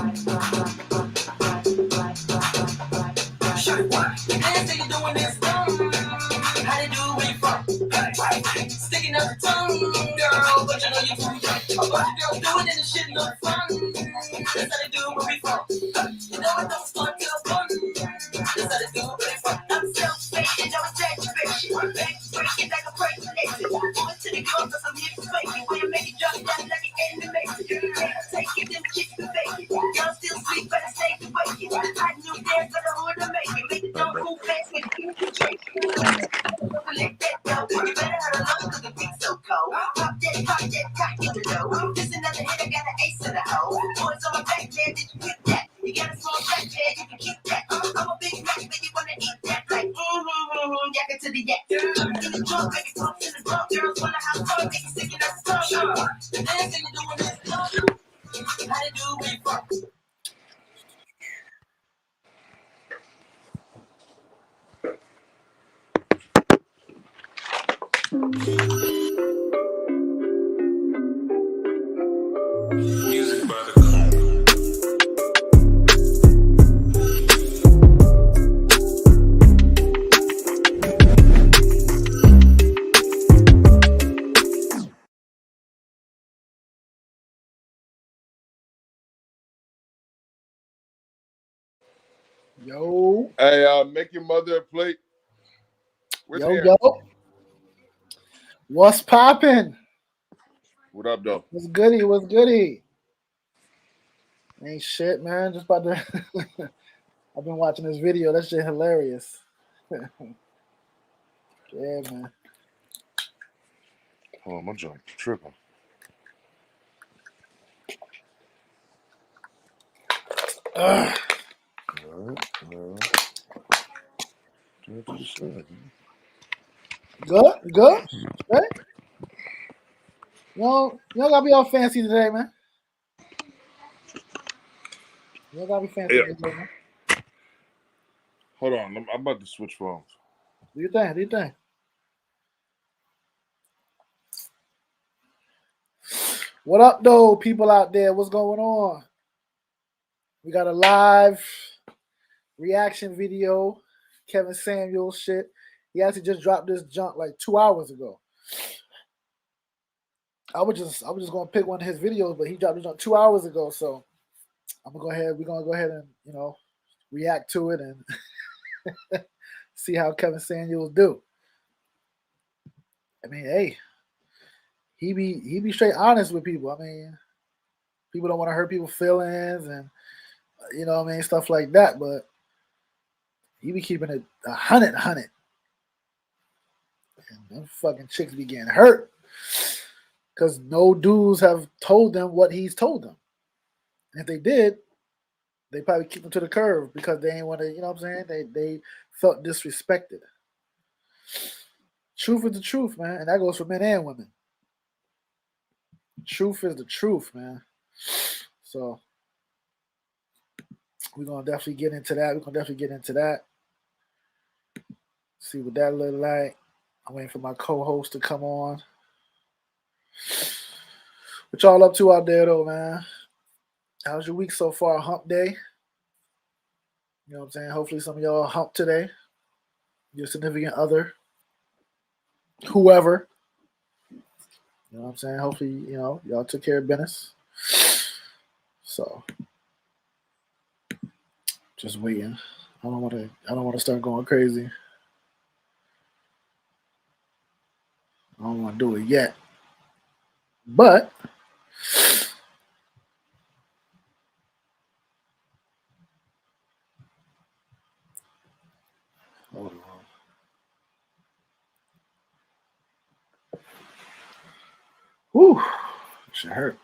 Shut what? The dance that you're doing is dumb. How they do where you from? Sticking out the tongue, girl, but you know you're too young. A bunch of girls do it and the shit look fun. That's how they do where we from. You know it don't start till fun. That's how they do where we from. I'm self-made and I'm exaggeration. Breaking like a break nation. Going to the club cause I'm here to fake it. When I make it drop down like an animation. Take it, then kick the bacon. Girl still sleep, but I stay awake. I knew there's for the hood to make it. Make it don't move fast with the drink. Let that go. You better have a love cause the beat's so cold. Pop that, cock in the dough. This another hit, I got an ace in the hole. Boys on my back there, did you get that? You got a small back there, you can keep that. I'm a big Mac, but you wanna eat that. Like, yak it to the yak. In the trunk, make it pump in the trunk. Girls wanna have fun, make it stick in the tongue. The dance that you're doing is dumb. How they do where you from? Music by the Cone. Yo, Hey, make your mother a plate. Where's Aaron? yo. What's poppin'? What up, though? What's goody? What's goody? Ain't shit, man. Just about to. I've been watching this video. That shit hilarious. Yeah, man. Oh, my junk tripping. Ugh. Good. Right? You don't gotta be all fancy today, man. You don't gotta be fancy Yeah. today, man. Hold on. I'm about to switch phones. Do your thing. Do your thing. What up, though, people out there? What's going on? We got a live reaction video. Kevin Samuels shit. He actually just dropped this junk like 2 hours ago. I was just gonna pick one of his videos, but he dropped it junk 2 hours ago. So we're gonna go ahead and react to it and see how Kevin Samuels do. I mean, hey, he be straight honest with people. I mean, people don't want to hurt people's feelings and stuff like that, but he be keeping it 100. And them fucking chicks be getting hurt because no dudes have told them what he's told them. And if they did, they probably kicked him to the curb because they ain't want to, you know what I'm saying? They felt disrespected. Truth is the truth, man. And that goes for men and women. Truth is the truth, man. So we're going to definitely get into that. See what that look like. I'm waiting for my co-host to come on. What y'all up to out there, though, man? How's your week so far? Hump day? You know what I'm saying? Hopefully some of y'all hump today. Your significant other. Whoever. You know what I'm saying? Hopefully, y'all took care of business. So just waiting. I don't want to start going crazy. I don't want to do it yet. But hold on. Whew. Should hurt.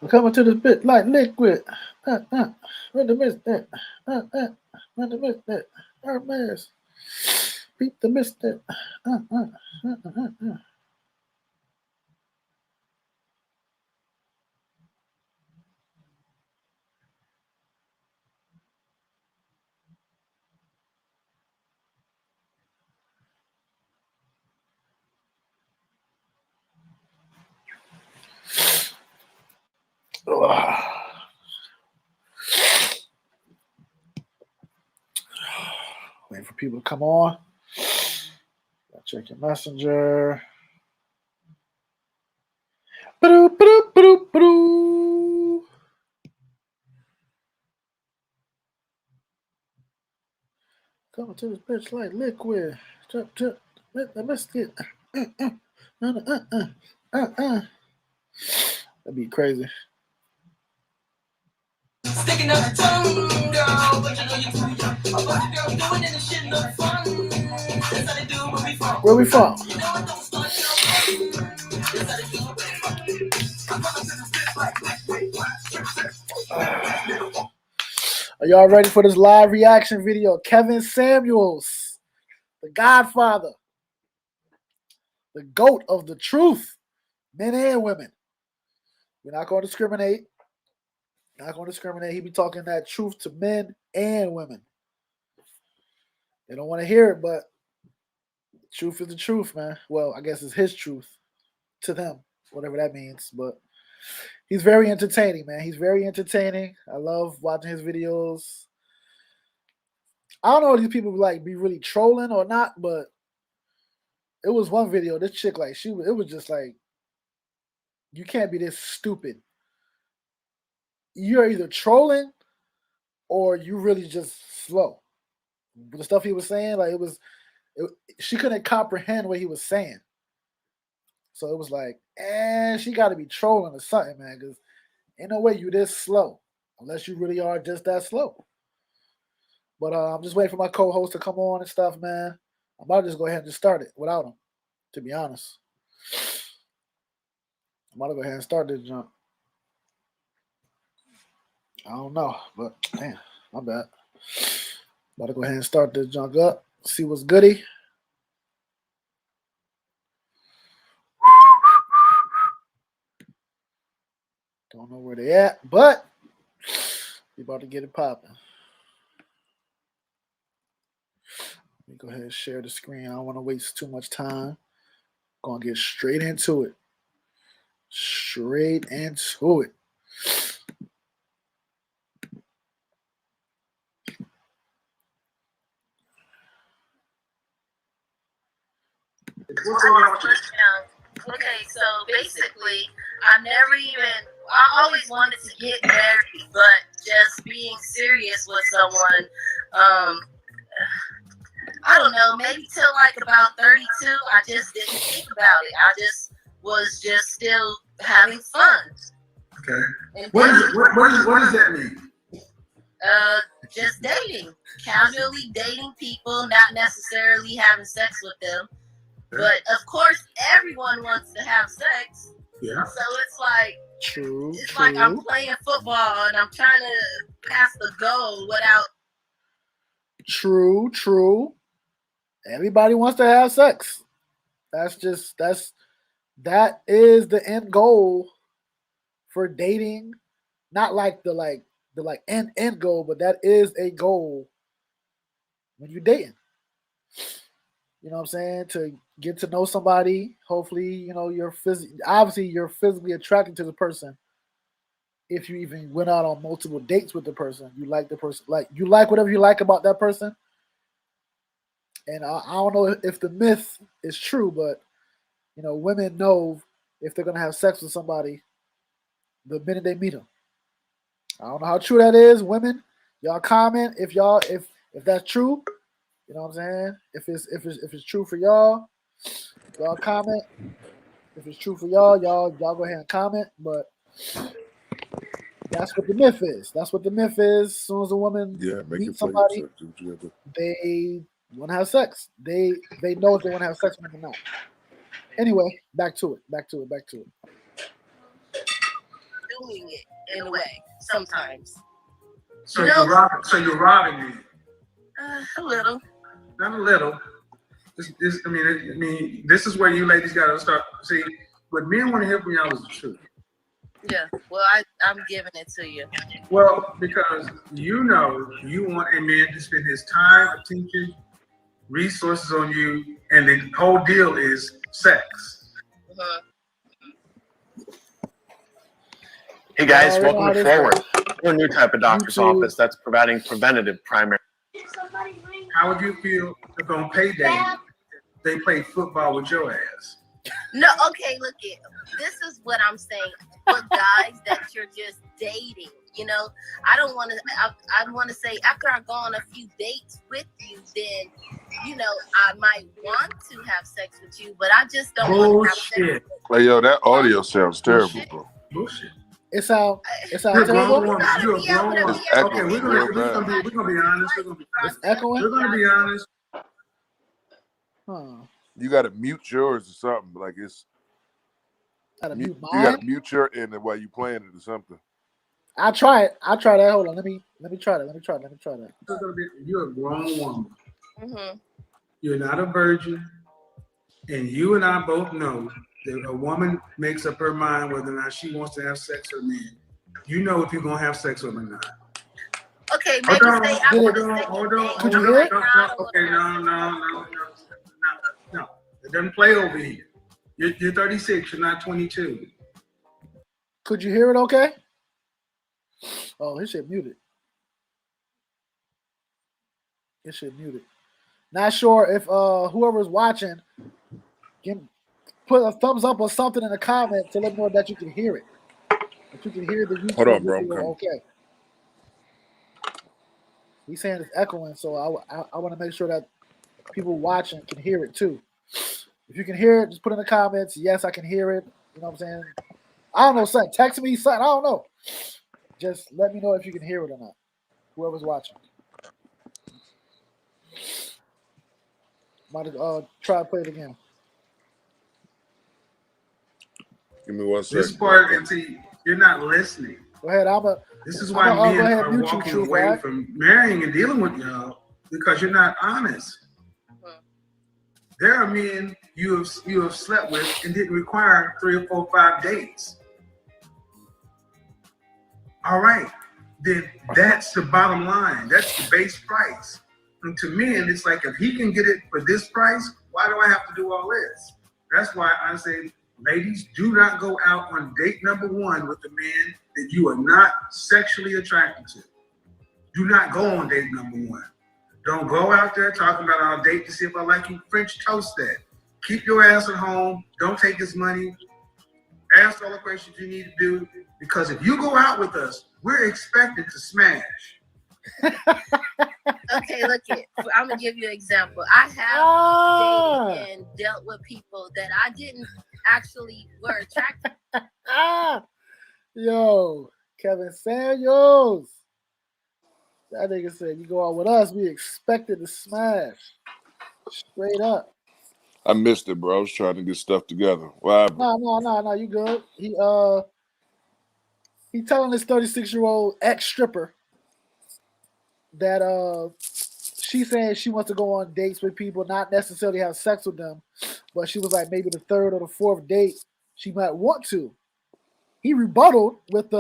We're coming to this bit like liquid. When the mist that. When the mist that. Hermes. Beat the mist that. people to come on. Check your messenger. Ba-doo, ba-doo, ba-doo, ba-doo. Coming to this bitch like liquid. Chop, chop. I missed it. That'd be crazy. Sticking out your tongue, girl, but you know you're too young. A bunch of girls doing it and shit no fun. That's how they do where we from. Where we from? You know it don't start no fun. That's how they do where we from. I'm coming to this bitch like Are y'all ready for this live reaction video? Kevin Samuels, the Godfather, the GOAT of the truth, men and women. We're not going to discriminate. Not going to discriminate. He be talking that truth to men and women. They don't want to hear it, but truth is the truth, man. Well, I guess it's his truth to them, whatever that means. But he's very entertaining, man. He's very entertaining. I love watching his videos. I don't know if these people like be really trolling or not, but it was one video. This chick, like, it was just like, you can't be this stupid. You're either trolling or you really just slow. The stuff he was saying, like, she couldn't comprehend what he was saying. So it was like, she got to be trolling or something, man, because ain't no way you this slow unless you really are just that slow. But I'm just waiting for my co-host to come on and stuff, man. I might just go ahead and just start it without him, to be honest. I'm about to go ahead and start this jump. I don't know, but damn, my bad. About to go ahead and start this junk up. See what's goody. Don't know where they at, but we about to get it popping. Let me go ahead and share the screen. I don't want to waste too much time. Gonna get straight into it. Straight into it. Okay, so basically, I always wanted to get married, but just being serious with someone, I don't know, maybe till like about 32, I just didn't think about it. I just was just still having fun. Okay. And What does that mean? just dating, casually dating people, not necessarily having sex with them. But of course, everyone wants to have sex. Yeah. So it's like, True. like I'm playing football and I'm trying to pass the goal without. True. Everybody wants to have sex. That is the end goal for dating. Not like the end goal, but that is a goal when you're dating. You know what I'm saying? To get to know somebody. Hopefully, you know, you're physically attracted to the person. If you even went out on multiple dates with the person, you like the person, like you like whatever you like about that person. And I don't know if the myth is true, but you know, women know if they're gonna have sex with somebody the minute they meet them. I don't know how true that is, women. Y'all comment if that's true. You know what I'm saying? If it's true for y'all comment. If it's true for y'all go ahead and comment. But that's what the myth is. That's what the myth is. As soon as a woman meets somebody, they want to have sex. They know if they want to have sex with them or not. Anyway, back to it. Doing it in a way sometimes. So you're robbing me. A little. Not a little. I mean, this is where you ladies got to start. See, what men want to hear from y'all is the truth. Yeah. Well, I'm giving it to you. Well, because you know you want a man to spend his time, attention, resources on you, and the whole deal is sex. Hey guys, welcome to Forward. We're a new type of doctor's office that's providing preventative primary. how would you feel if on payday they played football with your ass? No, okay, look it. This is what I'm saying. For guys that you're just dating, you know, I don't want to. I want to say after I go on a few dates with you, then you know I might want to have sex with you, but I just don't want to have sex. Bullshit. Hey, yo, that audio sounds terrible, bro. Bullshit. It sound You're a terrible. grown woman. You're a Yeah, grown whatever, woman. yeah, Okay, we're gonna be honest. We're gonna be honest. It's echoing. We're gonna be honest. Huh. You gotta mute yours or something. Like it's Gotta you mute gotta mine. mute your end while you playing it or something. I'll try it. I'll try that. Hold on. Let me try that. Let me try that. You're a grown woman. Mm-hmm. You're not a virgin, and you and I both know that a woman makes up her mind whether or not she wants to have sex with men. You know if you're gonna have sex with them or not. Okay, maybe say I Hold want on, to Hold on. Could you hear it? Okay, no. It doesn't play over here. You're 36. You're not 22. Could you hear it? Okay. Oh, his shit muted. His shit muted. Not sure if whoever's watching can put a thumbs up or something in the comment to let me know that you can hear it. That you can hear the YouTube Hold on, bro, I'm video. coming. Okay. He's saying it's echoing, so I want to make sure that people watching can hear it too. If you can hear it, just put in the comments. Yes, I can hear it. You know what I'm saying? I don't know, son. Text me, son. I don't know. Just let me know if you can hear it or not. Whoever's watching. Might try to play it again. Give me 1 This second. part, and see, you're not listening. Go ahead. This is why I'm gonna go men ahead and are mute you, walking Truth, away right? from marrying and dealing with y'all because you're not honest. There are men you have slept with and didn't require 3 or 4 or 5 dates. All right, then that's the bottom line. That's the base price. And to men, it's like if he can get it for this price, why do I have to do all this? That's why I say, ladies, do not go out on date number 1 with a man that you are not sexually attracted to. Do not go on date number 1. Don't go out there talking about our date to see if I like you. French toast that. Keep your ass at home. Don't take his money. Ask all the questions you need to do. Because if you go out with us, we're expected to smash. Okay, look it. I'm gonna give you an example. I have dated and dealt with people that I didn't actually were attracted. Yo, Kevin Samuels. That nigga said, you go out with us, we expected to smash. Straight up. I missed it, bro. I was trying to get stuff together. Why? No, you good. He telling this 36-year-old ex-stripper that she's saying she wants to go on dates with people, not necessarily have sex with them, but she was like maybe the 3rd or the 4th date she might want to. He rebutted with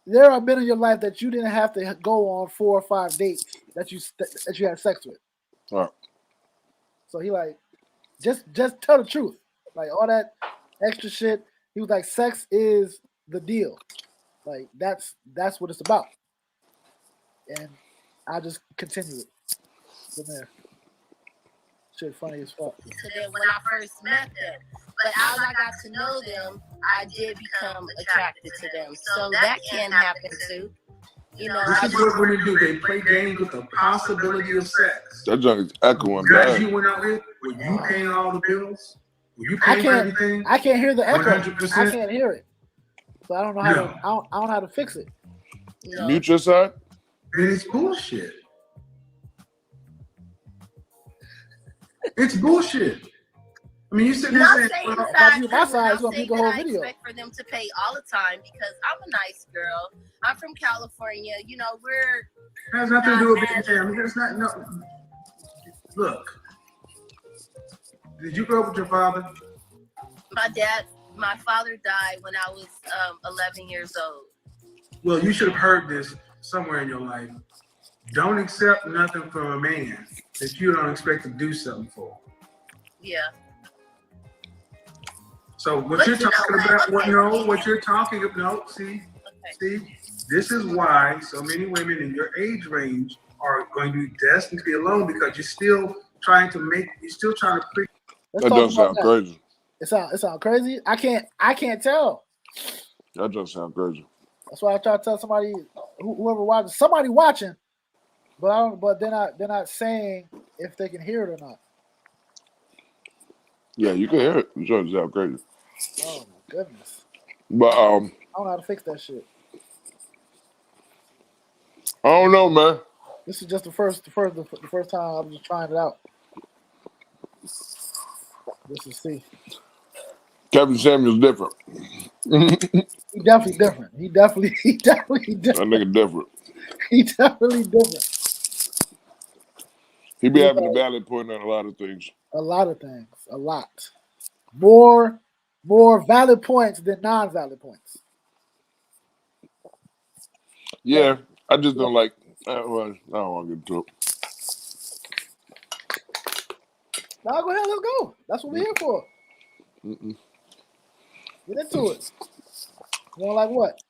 there are men in your life that you didn't have to go on 4 or 5 dates that you had sex with. Right. So he like, just tell the truth. Like all that extra shit. He was like, sex is the deal. Like that's what it's about. And I just continue it from there. Shit funny as fuck. To them when I first met them. But as I got to know them, I did become attracted to them. So that can happen too. You know, This is what women do. They play games with the possibility of sex. That junk is echoing Guys bad. you went out with, were you paying all the bills? Were you paying for everything? I can't hear the echo. 100%? I can't hear it. So I don't know how to. I don't know how to fix it. no. Mute your side. Then it's bullshit. It's bullshit. I mean, you sitting there Not saying, saying well, if I mute my that, side, it's not gonna saying mute the whole that I video. expect for them to pay all the time because I'm a nice girl. I'm from California. You know, we're it has nothing to do with being family. It's not, no. Look, did you grow up with your father? my father died when I was 11 years old. Well, you should have heard this somewhere in your life. Don't accept nothing from a man that you don't expect to do something for. Yeah. So what But you're you know talking what? about, Okay. what you're talking about, see, Okay. this is why so many women in your age range are going to be destined to be alone because you're still trying to pre. Let's That talk does about sound that. crazy. It sound crazy. I can't tell. That does sound crazy. That's why I try to tell somebody, whoever watches, somebody watching, but they're not saying if they can hear it or not. Yeah, you can hear it. It does sound crazy. Oh my goodness. But I don't know how to fix that shit. I don't know, man. This is just the first time I'm just trying it out. Just to see. Kevin Samuel's different. He definitely different. He definitely That different. nigga different. He definitely different. He be Yeah. having a valid point on a lot of things. A lot of things. A lot. More valid points than non-valid points. Yeah, I just don't like. Well, I don't want to get into it. Now go ahead, let's go. That's what we're here for. Mm-mm. Get into it. You know, like what?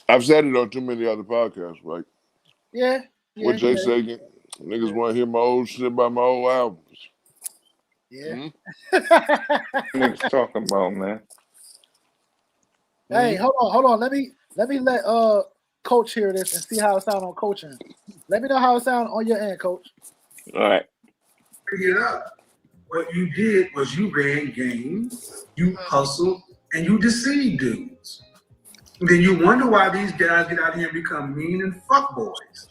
I've said it on too many other podcasts. Like Yeah. what Jay Sagan, niggas want to hear my old shit by my old albums. Yeah. Niggas talking about, man. Hey, hold on. Let me let Coach hear this and see how it sounds on Coach end. Let me know how it sounds on your end, Coach. All right. Figure it out. What you did was you ran game, you hustled, and you deceived dudes. And then you wonder why these guys get out here and become mean and fuck boys.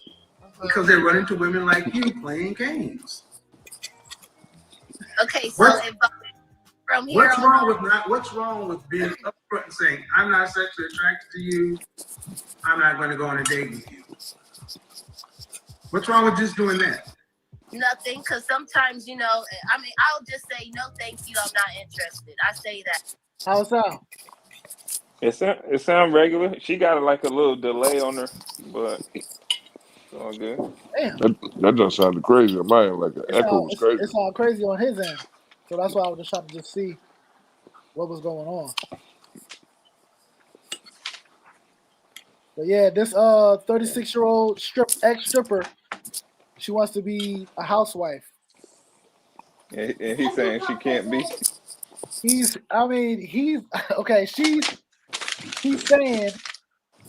Because they run into women like you playing games. Okay, so if, from here What's wrong with being upfront and saying, I'm not sexually attracted to you, I'm not going to go on a date with you? What's wrong with just doing that? Nothing, because sometimes, you know, I mean, I'll just say, no, thank you, I'm not interested. I say that. How it sound? It sound regular. She got like a little delay on her, but it's all good. Damn. That just sounded crazy on my end. Like the echo was crazy. It sounded crazy on his end. So that's why I was just trying to just see what was going on. But yeah, this 36-year-old ex-stripper, she wants to be a housewife. And he's saying she can't be. He's okay. He's saying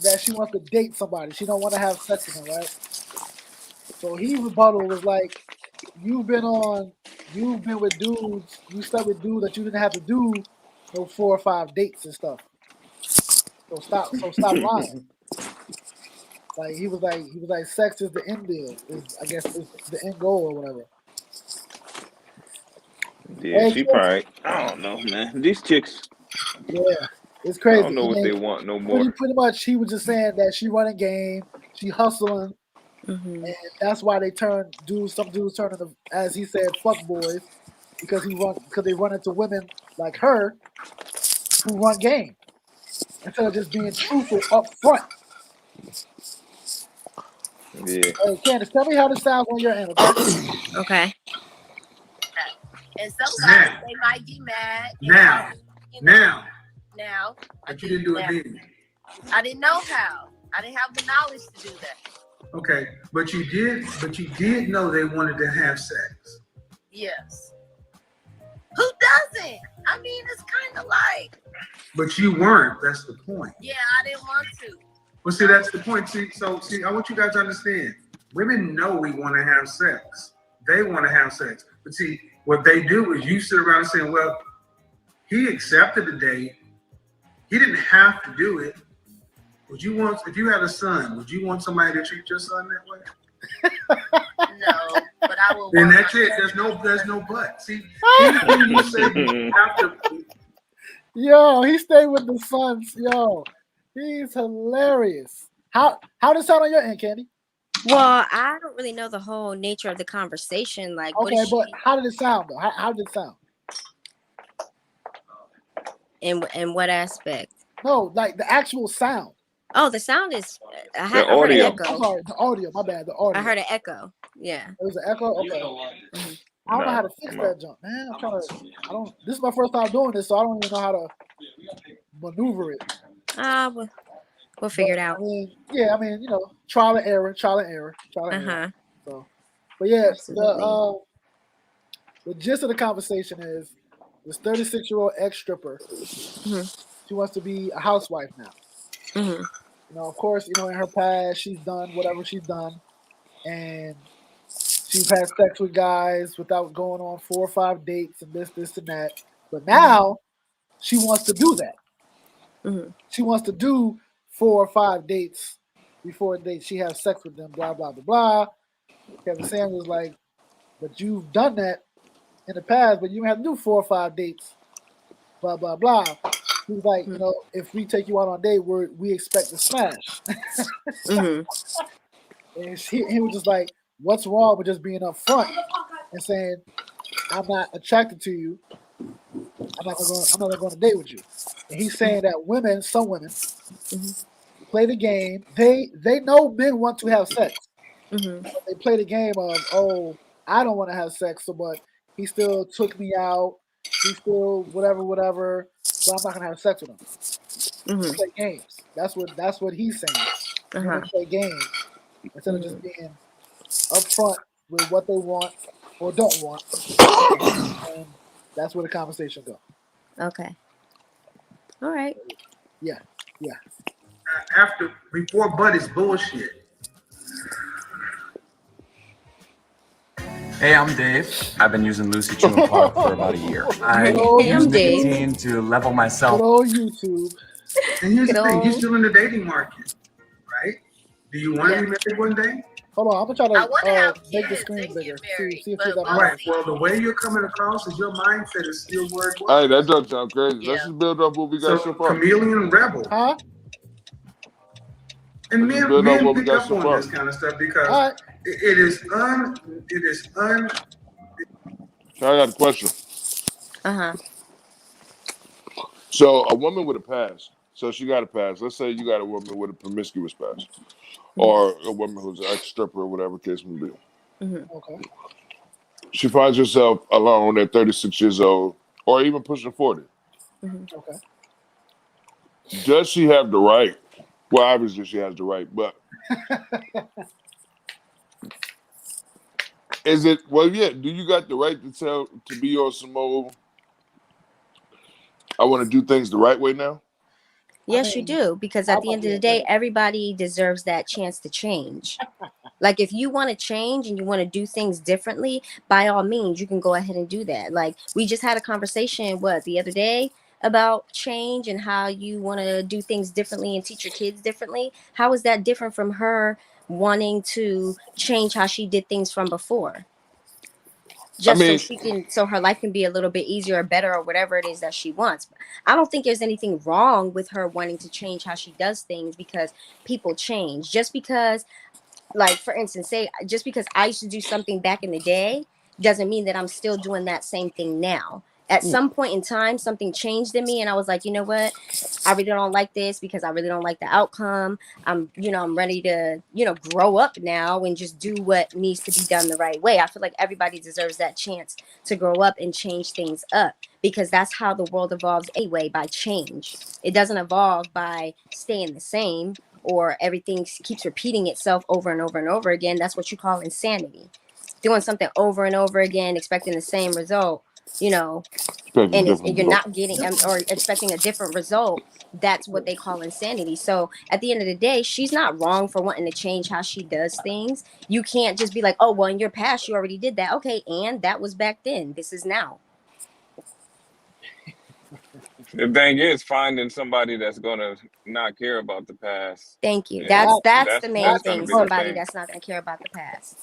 that she wants to date somebody. She don't want to have sex with him, right? So he rebuttal was like, you've been with dudes, you slept with dudes that you didn't have to do no 4 or 5 dates and stuff. So stop lying. Like he was like sex is the end deal. I guess is the end goal or whatever. Yeah, she probably. I don't know, man. These chicks. Yeah, it's crazy. I don't know what they want no more. Pretty much, he was just saying that she running game, she hustling, and that's why some dudes turn into, as he said, fuck boys, because they run into women like her who run game instead of just being truthful up front. Yeah. Hey, Candace, tell me how this sounds on your end, okay? Okay. And some guys, they might be mad. Now. But you didn't do it then. I didn't know how. I didn't have the knowledge to do that. Okay, but you did know they wanted to have sex. Yes. Who doesn't? I mean, it's kind of like. But you weren't. That's the point. Yeah, I didn't want to. Well, see, that's the point. See, I want you guys to understand. Women know we want to have sex. They want to have sex. But see, what they do is you sit around and say, well, he accepted the date. He didn't have to do it. If you had a son, would you want somebody to treat your son that way? No, but I will. Then that's it. There's no but. See, anything you say, you have to. Yo, he stayed with the Suns. Yo, he's hilarious. How did it sound on your end, Candy? Well, I don't really know the whole nature of the conversation. Like, okay, but how did it sound though? How did it sound? In what aspect? No, like the actual sound. Oh, the sound is. I The heard an audio. echo. I'm sorry, the audio. My bad. The audio. I heard an echo. Yeah. It was an echo. Okay. I don't know how to fix that jump, man. I'm trying to. This is my first time doing this, so I don't even know how to maneuver it. We'll figure it out. I mean, you know, trial and error. Uh-huh. So But yeah, Absolutely. the gist of the conversation is this 36-year-old ex stripper. Mhm. She wants to be a housewife now. Mhm. You know, of course, you know, in her past, she's done whatever she's done, and she's had sex with guys without going on 4 or 5 dates and this, and that. But now she wants to do that. Mhm. She wants to do 4 or 5 dates before she has sex with them. Blah blah blah blah. Kevin Samuels was like, but you've done that in the past, but you don't have to do 4 or 5 dates. Blah blah blah. He was like, you Mhm. know, if we take you out on a date, we expect to smash. Mhm. And he was just like, what's wrong with just being upfront and saying, I'm not attracted to you. I'm not going to date with you. And he's saying that women, some women, Mhm. play the game. They know men want to have sex. Mhm. But they play the game of, oh, I don't want to have sex, so but he still took me out. He still whatever, but I'm not gonna have sex with him. They Mhm. play games. That's what he's saying. Women Uh-huh. play games instead of just Mhm. being upfront with what they want or don't want, and that's where the conversation goes. Okay. All right. Yeah, yeah. Before Buddy's bullshit. Hey, I'm Dave. I've been using Lucy Chewing Park for about a year. I Good old Hey, I'm use Dave. nicotine to level Good myself. old YouTube. And here's Good the thing, you're old. still in the dating market, right? Do you want to Yeah. be married one day? Hold on, I'm gonna try I want to to have make the kids screen and bigger. get See married, if but that All we'll right. matters. see. Well, the way you're coming across is your mindset is still where it Hey, that was. does sound crazy. Yeah. Let's just build up what we got so So far. chameleon rebel. Huh? And Let's just build up men what we pick got up so on far. this kind of stuff because All right. it is So I got a question. Uh-huh. So a woman with a past. So she got a past. Let's say you got a woman with a promiscuous past, Mhm. or a woman who's an ex-stripper or whatever case may be. Mhm. Okay. She finds herself alone at 36 years old, or even pushing 40. Mhm. Okay. Does she have the right? Well, obviously she has the right, but is it? Well, yeah. Do you got the right to be on some old? I want to do things the right way now. I Yes, you mean, do, because I'm at the like, end of yeah, the go day, ahead. everybody deserves that chance to change. Like, if you want to change and you want to do things differently, by all means, you can go ahead and do that. Like, we just had a conversation, the other day about change and how you want to do things differently and teach your kids differently. How is that different from her wanting to change how she did things from before? I Just mean, so her life can be a little bit easier or better or whatever it is that she wants. I don't think there's anything wrong with her wanting to change how she does things, because people change. Just because, like, for instance, say just because I used to do something back in the day doesn't mean that I'm still doing that same thing now. At some point in time, something changed in me, and I was like, you know what? I really don't like this because I really don't like the outcome. I'm ready to, grow up now and just do what needs to be done the right way. I feel like everybody deserves that chance to grow up and change things up, because that's how the world evolves anyway, by change. It doesn't evolve by staying the same, or everything keeps repeating itself over and over and over again. That's what you call insanity. Doing something over and over again, expecting the same result, you know, expect a and different you're result. not getting, or expecting a different result. That's what they call insanity. So at the end of the day, she's not wrong for wanting to change how she does things. You can't just be like, oh, well, in your past, you already did that. Okay, and that was back then. This is now. The thing is finding somebody that's gonna not care about the past. Thank you. Yeah, That That's the main that's that's gonna thing. be the first. Somebody thing. that's not going to care about the past.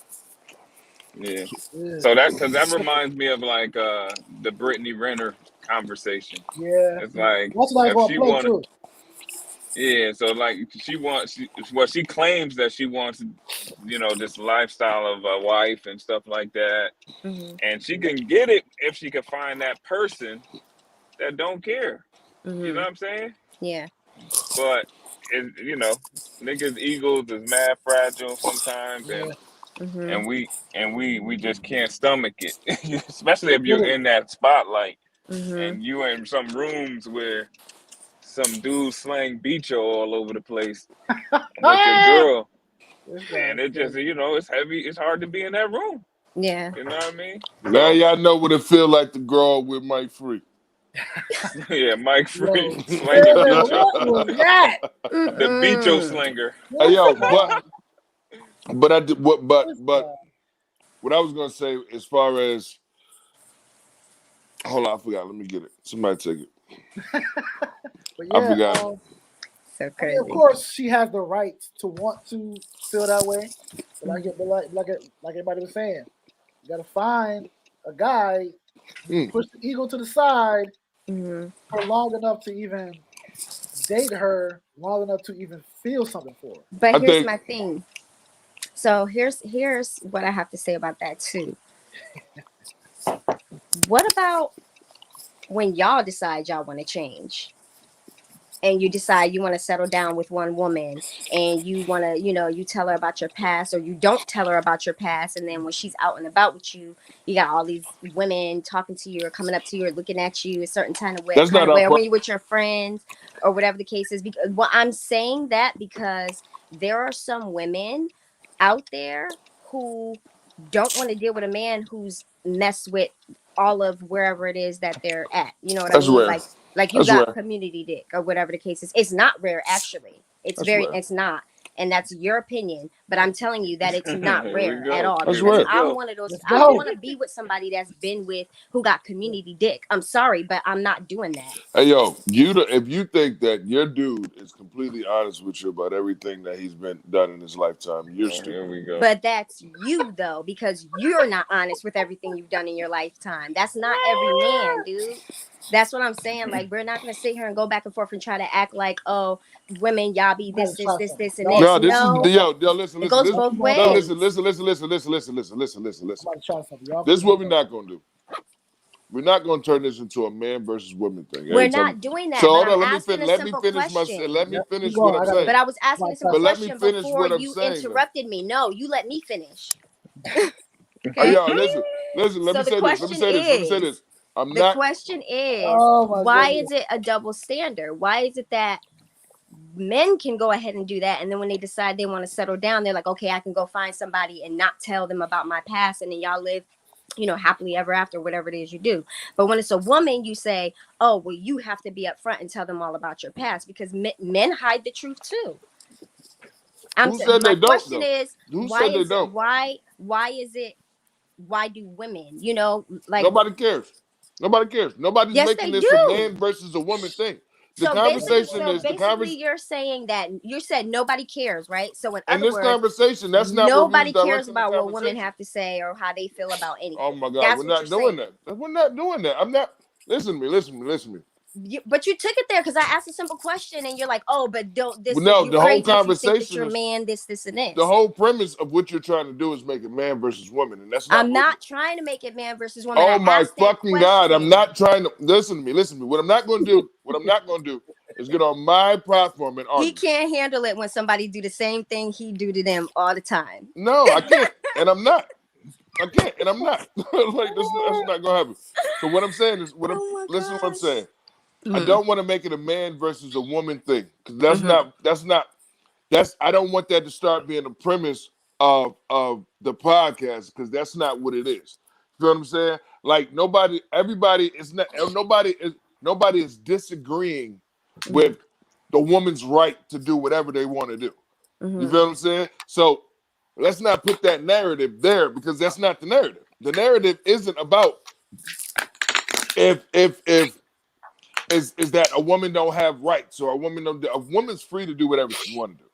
Yeah. Yeah. So that reminds me of like the Brittany Renner conversation. Yeah. It's like What's not if going to she play wanted, too? yeah. So like she claims that she wants, this lifestyle of a wife and stuff like that, Mm-hmm. and she can get it if she can find that person that don't care. You know Mm-hmm. what I'm saying? Yeah. But niggas' egos is mad fragile sometimes, Yeah. Mm-hmm. and we just can't stomach it, especially They if you're get it. in that spotlight Mm-hmm. and you in some rooms where some dude slang beat you all over the place with your Ah! girl, This and guy's it just crazy. it's heavy. It's hard to be in that room. Yeah. You know what I mean? Now So y'all know what it feel like to grow up with Mike Free. yeah, Mike Yo, Free man, slinging what was that? the Becho Mm-mm. slinger. Hey This yo, guy, but I did what this but guy. what I was gonna say as far as hold on, I forgot. Let me get it. Somebody take it. But I yeah, forgot. So I mean, of crazy. course, she has the right to want to feel that way. But like everybody was saying, you gotta find a guy who can Mm. push the ego to the side Hmm. for long enough to even date her, long enough to even feel something for her. But I here's think my thing. So here's what I have to say about that too. What about when y'all decide y'all want to change? And you decide you want to settle down with one woman and you want to, you tell her about your past or you don't tell her about your past. And then when she's out and about with you, you got all these women talking to you or coming up to you or looking at you a certain that's kind not of our way, or problem. when you're with your friends or whatever the case is. Because, well, I'm saying that because there are some women out there who don't want to deal with a man who's messed with all of wherever it is that they're at. You know what I That's mean? rare. Like you That's got rare. community dick or whatever the case is. It's not rare actually. That's rare. It's not. And that's your opinion, but I'm telling you that it's not Here we rare at go. all That's because Here rare. we I'm go. one of those. Let's I don't go. want to be with somebody that's been with who got community dick. I'm sorry, but I'm not doing that. Hey yo, if you think that your dude is completely honest with you about everything that he's been done in his lifetime, you're Oh, here stupid. we go. But that's you though, because you're not honest with everything you've done in your lifetime. That's not every man, dude. That's what I'm saying. Like, we're not gonna sit here and go back and forth and try to act like, oh, women, y'all be You gotta try something. this, and Y'all, this. No, this is No, yo. Listen, it listen, goes listen. both keep on No, talking. listen, ways. listen, listen, listen, listen, listen, listen, listen, I'm listen. about to try something. Y'all This is keep on what we're talking. not gonna do. We're not gonna turn this into a man versus woman thing We're every time. not doing So that, but hold I'm on, asking a let me simple finish question. let me Yep, keep finish what going. I'm I gotta. saying. But I was I'm asking about a to try simple But let something. me question finish before what I'm you saying though. interrupted me. No, you let me finish. Oh Okay. yeah, listen. Let So me say this. Let me say this. Let me say this. I'm the not. question is, Oh my why goodness. is it a double standard? Why is it that men can go ahead and do that, and then when they decide they want to settle down, they're like, okay, I can go find somebody and not tell them about my past, and then y'all live, happily ever after, whatever it is you do. But when it's a woman, you say, oh, well, you have to be upfront and tell them all about your past, because men hide the truth too. Who said My they don't question though? is, Who said they don't? why is it, why do women, like, Nobody cares. Nobody cares. Nobody's yes, making they this a do. man versus a woman thing. The So basically, conversation is the conversation. you're saying that you said nobody cares, right? So in In other this words, conversation, that's not where we was nobody cares directing the about what women conversation. have to say or how they feel about Oh anything. my God, we're That's what you're not doing saying. that. We're not doing that. I'm not. Listen to me. Listen to me. Listen to me. But you took it there because I asked a simple question, and you're like, "Oh, but don't this? No, You're the whole crazy if you think that conversation you're is man, this, and the this." whole premise of what you're trying to do is make it man versus woman, and that's not I'm what. not trying to make it man versus woman. I Oh my asked that fucking God! I'm question. not trying to listen to me. Listen to me. What I'm not going to do. What I'm not going to do is get on my platform and He argue. can't handle it when somebody do the same thing he do to them all the time. No, I can't, and I'm not. I can't, and I'm not. Like that's not gonna happen. So what I'm saying is, Oh my listen to what I'm gosh. saying. I Mm-hmm. don't want to make it a man versus a woman thing because Mm-hmm. that's I don't want that to start being the premise of the podcast because that's not what it is. You know what I'm saying? Like nobody is disagreeing with the woman's right to do whatever they want to do. You Mm-hmm. feel what I'm saying? So let's not put that narrative there because that's not the narrative. The narrative isn't about if is that a woman don't have rights or a woman's free to do whatever she want to do.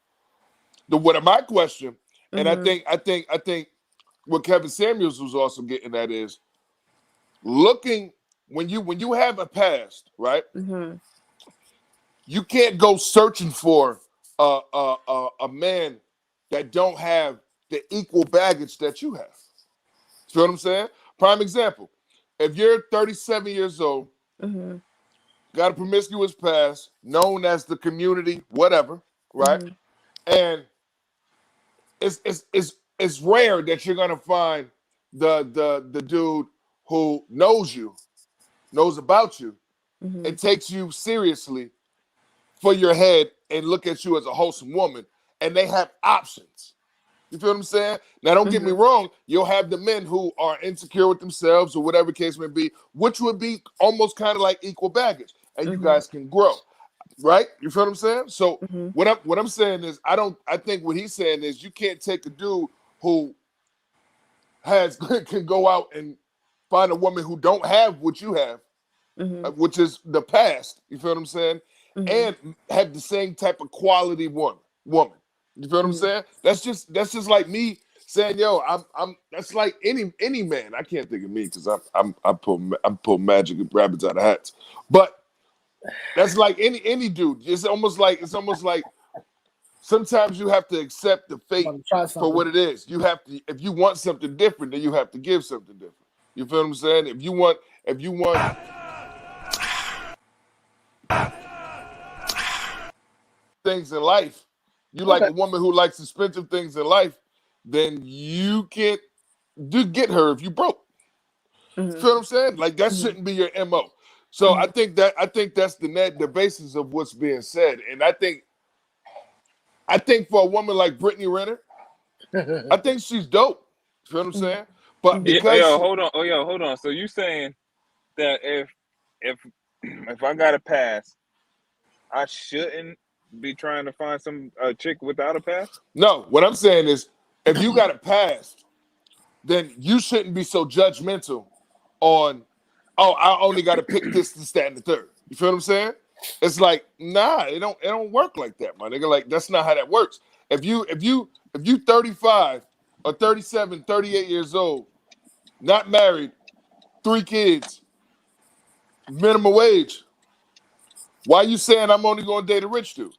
My question, and Mm-hmm. I think what Kevin Samuels was also getting at is looking when you have a past, right? Mm-hmm. You can't go searching for a man that don't have the equal baggage that you have. You know what I'm saying? Prime example. If you're 37 years old, Mm-hmm. got a promiscuous past, known as the community, whatever, right? Mm-hmm. And it's rare that you're gonna find the dude who knows about you, Mm-hmm. and takes you seriously for your head and look at you as a wholesome woman, and they have options. You feel what I'm saying? Now, don't get me wrong. You'll have the men who are insecure with themselves or whatever case may be, which would be almost kind of like equal baggage, and you guys can grow, right? You feel what I'm saying? So what I'm saying is, I think what he's saying is you can't take a dude who can go out and find a woman who don't have what you have, which is the past. You feel what I'm saying? And have the same type of quality woman. You feel what I'm saying? That's just like me saying, yo, I'm that's like any man. I can't think of me because I pull magic rabbits out of hats. But that's like any dude. It's almost like sometimes you have to accept the fate for what it is. You have to, if you want something different, then you have to give something different. You feel what I'm saying? If you want things in life, you like a woman who likes expensive things in life, then you can't get her if you broke. You feel what I'm saying? Like that shouldn't be your MO. So I think that's the basis of what's being said. And I think for a woman like Brittany Renner, I think she's dope. You feel what I'm saying? But because hold on. So you saying that if I got a pass, I shouldn't be trying to find some chick without a pass? No, what I'm saying is if you got a pass, then you shouldn't be so judgmental on, oh, I only got to pick this, that, and the third. You feel what I'm saying? It's like, nah, it don't work like that, my nigga. Like, that's not how that works. If you 35 or 37, 38 years old, not married, 3 kids, minimum wage, why you saying I'm only going to date a rich dude?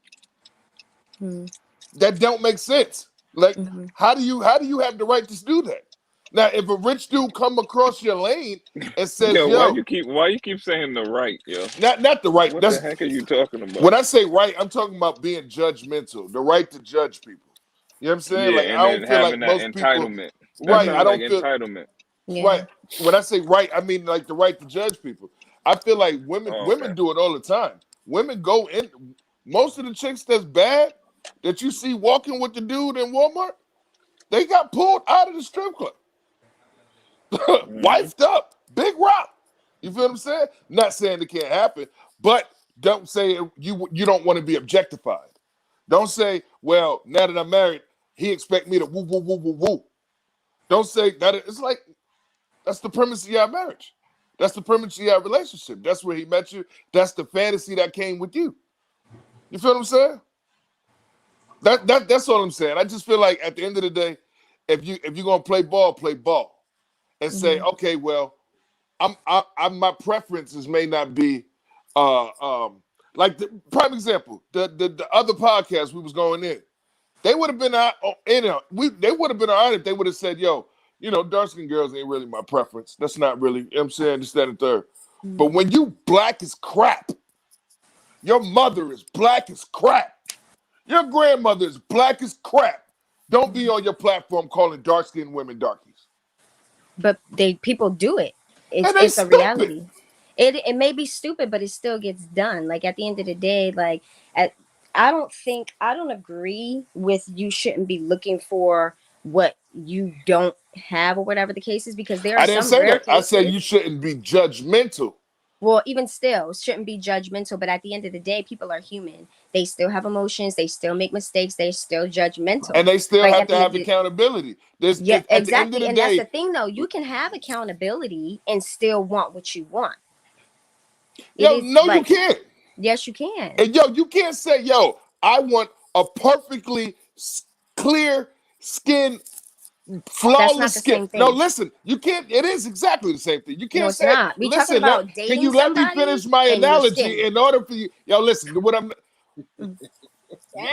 That don't make sense. Like, how do you have the right to do that? Now, if a rich dude come across your lane and says, why you keep saying the right, yo? Not the right. What the heck are you talking about? When I say right, I'm talking about being judgmental, the right to judge people. You know what I'm saying? Yeah, like, and I don't feel like most entitlement. people. Right, I don't like feel entitlement. Yeah. Right. When I say right, I mean like the right to judge people. I feel like women do it all the time. Women go in. Most of the chicks that's bad that you see walking with the dude in Walmart, they got pulled out of the strip club. Wifed up, big rock. You feel what I'm saying? Not saying it can't happen, but don't say you don't want to be objectified. Don't say, well, now that I'm married, he expect me to woo woo woo woo woo. Don't say that. It's like that's the premise of your marriage. That's the premise of your relationship. That's where he met you. That's the fantasy that came with you. You feel what I'm saying? That's all I'm saying. I just feel like at the end of the day, if you're gonna play ball. And say, okay, well, my preferences may not be like the prime example, the other podcast we was going in, they would have been out they would have been all right if they would have said, yo, dark skinned girls ain't really my preference. That's not really, you know what I'm saying, this, that, and third. But when you black as crap, your mother is black as crap, your grandmother is black as crap, don't be on your platform calling dark skinned women darkies. But people do it. It's a reality. It may be stupid, but it still gets done. Like at the end of the day, like I don't agree with you shouldn't be looking for what you don't have or whatever the case is, because there are some rare cases. I didn't say that. I said you shouldn't be judgmental. Well, even still, shouldn't be judgmental. But at the end of the day, people are human. They still have emotions. They still make mistakes. They're still judgmental. And they still have to have accountability. Yeah, exactly. And that's the thing, though. You can have accountability and still want what you want. You can't. Yes, you can. And you can't say, I want a perfectly clear skin, flawless skin. No, listen, you can't. It is exactly the same thing. You can't say. Not. We talking about dating. Can you let me finish my analogy in order for you? Listen to what I'm.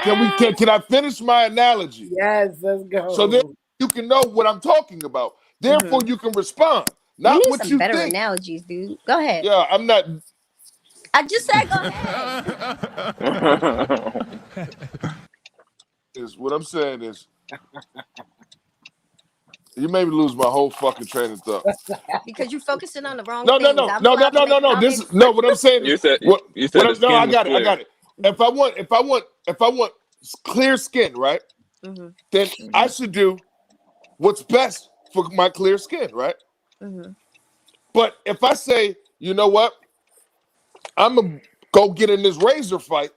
Can I finish my analogy? Yes, let's go. So then you can know what I'm talking about. Therefore, you can respond. Not you need what some you better think. Analogies, dude. Go ahead. Yeah, I'm not. I just said go ahead. What I'm saying is, you made me lose my whole fucking train of thought. Because you're focusing on the wrong No. things. No. What I'm saying is, I got it. If I want clear skin, right? Mm-hmm. then I should do what's best for my clear skin, right? Mm-hmm. But if I say, you know what, I'm gonna go get in this razor fight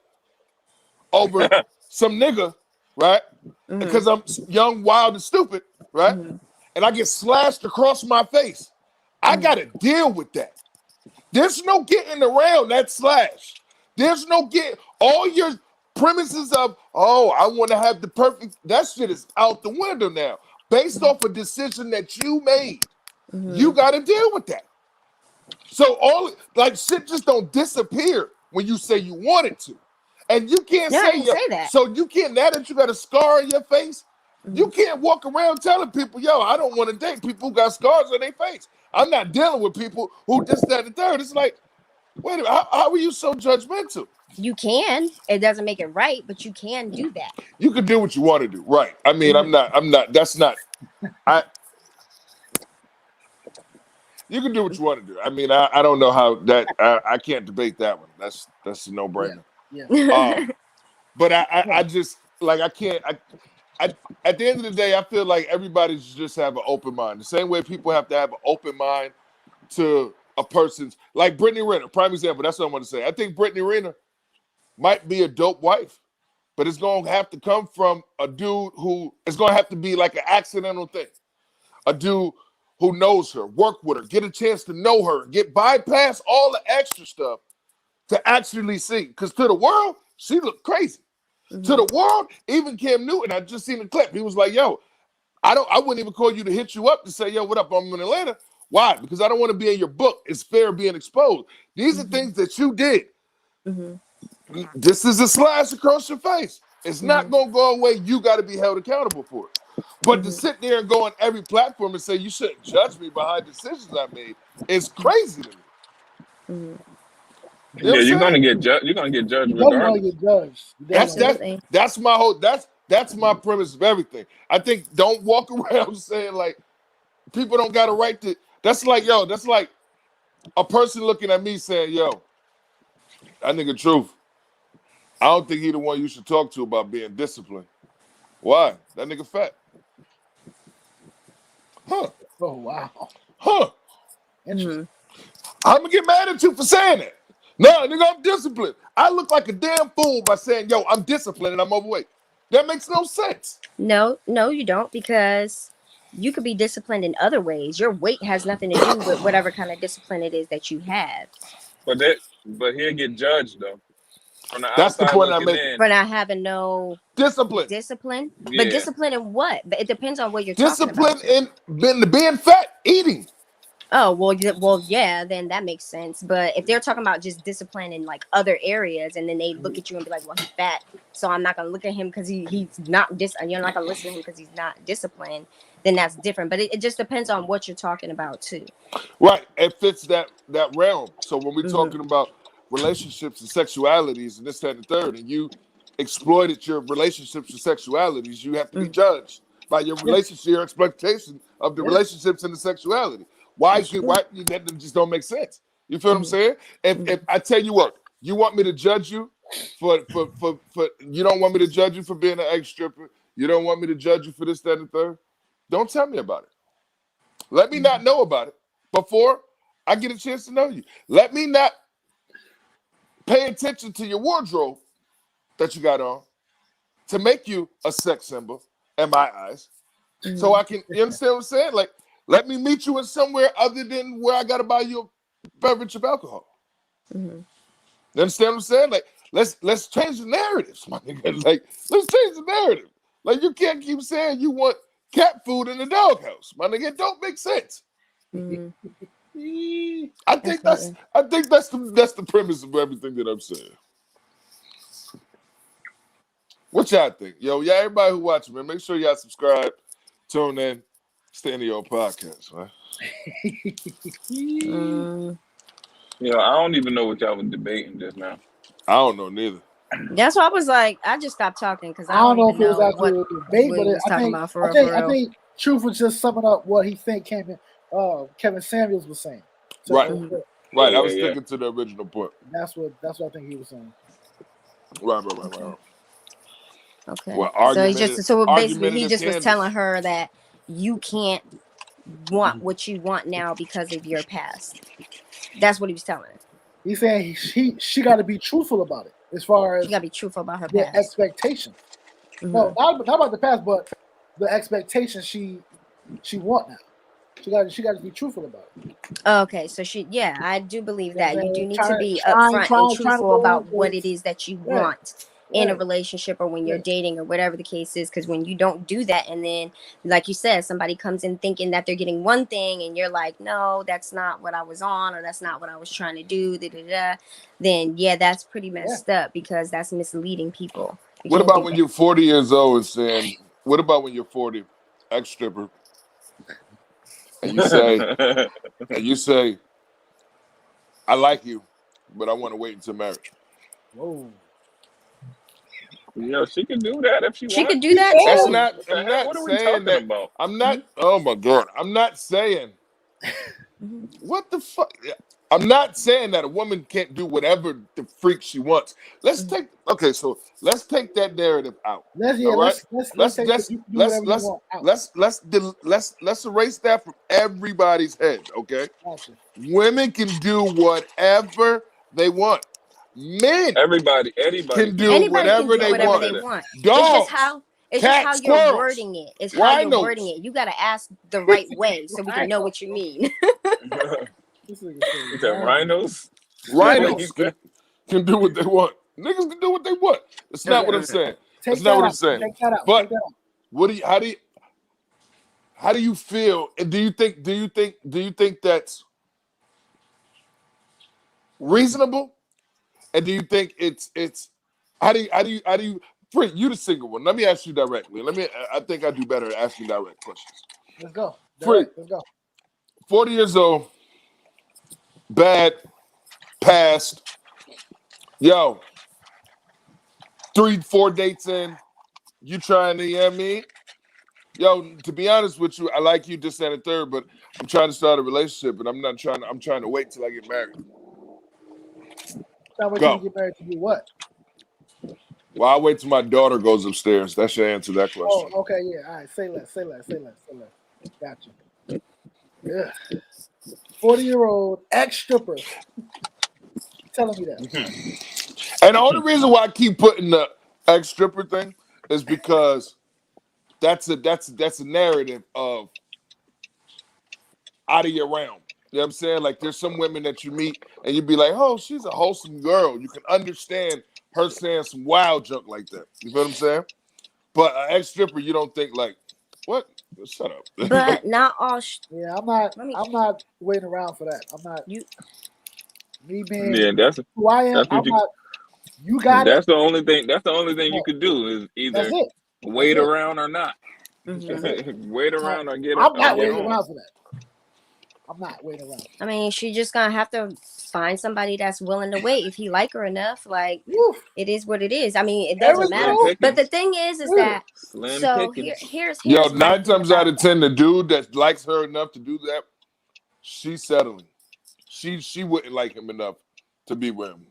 over some nigga, right? Mm-hmm. Because I'm young, wild, and stupid, right? Mm-hmm. And I get slashed across my face, I Mm-hmm. gotta deal with that. There's no getting around that slash. There's no get all your premises of, oh, I want to have the perfect, that shit is out the window now. Based off a decision that you made, you got to deal with that. So all like shit just don't disappear when you say you want it to. And you can't No, I say didn't say that. so you can't, now that you got a scar on your face, you can't walk around telling people, yo, I don't want to date people who got scars on their face. I'm not dealing with people who this, that, and the third. It's like, wait a minute, how are you so judgmental? You can. It doesn't make it right, but you can do that. You can do what you want to do, right? I mean, I'm not. That's not. You can do what you want to do. I mean, I don't know how that. I can't debate that one. That's a no brainer. Yeah. But I just like I can't. I at the end of the day, I feel like everybody should just have an open mind. The same way people have to have an open mind to a person's, like Brittany Renner, prime example. That's what I want to say. I think Brittany Renner might be a dope wife, but it's going to have to come from a dude who it's going to have to be like an accidental thing. A dude who knows her, work with her, get a chance to know her, get bypass all the extra stuff to actually see. Because to the world, she looked crazy. To the world, even Cam Newton, I just seen the clip. He was like, yo, I wouldn't even call you to hit you up to say, yo, what up? I'm in Atlanta. Why? Because I don't want to be in your book. It's fair being exposed. These are things that you did. This is a slash across your face. It's not going to go away. You got to be held accountable for it. But to sit there and go on every platform and say you shouldn't judge me behind decisions I made is crazy to me. You know what Yeah, I'm you're gonna saying? get judged. You're gonna get judged You don't want regardless. to get judged. You definitely Absolutely. That's my whole that's my premise of everything. I think don't walk around saying like people don't got a right to. That's like a person looking at me saying, yo, that nigga Truth, I don't think he the one you should talk to about being disciplined. Why? That nigga fat. Huh. Oh wow. Huh. Interesting. I'm gonna get mad at you for saying that. No, nigga, I'm disciplined. I look like a damn fool by saying, yo, I'm disciplined and I'm overweight. That makes no sense. No, you don't, because you could be disciplined in other ways. Your weight has nothing to do with whatever kind of discipline it is that you have. But he'll get judged though. From the That's the outside point I'm looking making. in. For not having no Discipline. discipline. Yeah. But discipline in what? But it depends on what you're talking Discipline about. in being fat, eating. Oh, well, yeah, then that makes sense. But if they're talking about just discipline in like other areas, and then they look at you and be like, well, he's fat, so I'm not gonna look at him because he's not you're not gonna listen to him because he's not disciplined, then that's different. But it just depends on what you're talking about too. Right. It fits that realm. So when we're talking about relationships and sexualities and this, that, and the third, and you exploited your relationships and sexualities, you have to be judged by your relationship, your expectation of the relationships and the sexuality. Why that just don't make sense? You feel what I'm saying? If I tell you what, you want me to judge you for you don't want me to judge you for being an ex-stripper, you don't want me to judge you for this, that, and the third, don't tell me about it. Let me not know about it before I get a chance to know you. Let me not pay attention to your wardrobe that you got on to make you a sex symbol in my eyes. So I can, you understand what I'm saying? Like, let me meet you in somewhere other than where I got to buy you a beverage of alcohol. You understand what I'm saying? Like, let's change the narratives, my nigga. Like, let's change the narrative. Like, you can't keep saying you want cat food in the doghouse, my nigga. It don't make sense. I think that's the premise of everything that I'm saying. What y'all think? Yo, yeah, everybody who watching, man, make sure y'all subscribe, tune in, stay in your podcast, man. I don't even know what y'all was debating just now. I don't know neither. That's why I was like, I just stopped talking because I don't know if even it was actually a debate, what but he was I talking think about I think Truth was just summing up what he think Kevin Samuels was saying. So Right. Right. I was Yeah. sticking to the original point. that's what I think he was saying. Right. Okay. Well, So he just so basically he argumentative just was Candace. telling her that you can't want what you want now because of your past. That's what he was telling her. He's saying she got to be truthful about it as far She as gotta be truthful about her the past. expectations. No, not about the past, but the expectations she want now. She got to be truthful about it. Okay, so I do believe You know what that I'm you do saying? need to be Trying upfront and to truthful go about in what with- it is that you Yeah. want in a Right. relationship or when you're Yeah. dating or whatever the case is. Because when you don't do that, and then like you said, somebody comes in thinking that they're getting one thing, and you're like, no, that's not what I was on, or that's not what I was trying to do. Then that's pretty messed up because that's misleading people. You What can't about do when that. you're 40 years old and saying, what about when you're 40, ex-stripper, and you say, I like you, but I want to wait until marriage? Whoa. Yo, she can do that if she She wants. could do that That's too. not. What the I'm heck? not What are we saying talking that. about? I'm not. Oh my god. I'm not saying. What the fuck? I'm not saying that a woman can't do whatever the freak she wants. Let's take. Okay, so let's take that narrative out. Let's All right. let's take it, you do whatever you want out. Let's erase that from everybody's head. Okay. Gotcha. Women can do whatever they want. Men Anybody can do Anybody whatever can do they whatever want. they want. Dogs, It's just how cats, you're squirrels, wording it. It's how you're rhinos. wording it. You got to ask the right way so we can know what you mean. This nigga Is said, that rhinos? Rhinos can do what they want. Niggas can do what they want. That's not what I'm saying. That's not what I'm saying. Take that out. But Take that out. what do you? How do you feel? And do you think that's reasonable? And do you think it's how do you Frank, you the single one? Let me ask you directly. I think I do better at asking direct questions. Let's go. Frank, Let's go. 40 years old, bad, past. Yo, 3-4 dates in, you trying to, you know what I mean? Yo, to be honest with you, I like you just at a third, but I'm trying to start a relationship, and I'm trying to wait till I get married. Now, what Go. you get married to do what? Well, I'll wait till my daughter goes upstairs. That should answer that question. Oh, okay, yeah. All right, say less. Gotcha. Yeah. 40-year-old ex-stripper telling me that. And the only reason why I keep putting the ex-stripper thing is because that's a narrative of out of your realm. You know what I'm saying? Like there's some women that you meet and you'd be like, oh, she's a wholesome girl. You can understand her saying some wild junk like that. You feel what I'm saying? But an ex-stripper, you don't think like, what? Shut up. But not all. Yeah, I'm not waiting around for that. I'm not. Me being Yeah, that's who I am. that's what I'm not. You got that's it. the only thing. That's the only thing you could do is either That's it. wait That's it. around or not. Wait around or get I'm it. not Get waiting on. around for that. I'm not waiting around. I mean, she just gonna have to find somebody that's willing to wait if he like her enough. Like it is what it is. I mean, it doesn't matter. But the thing is that Slim so pickings. here's Yo, my 9 times out of 10, the dude that likes her enough to do that, she's settling. She wouldn't like him enough to be with him.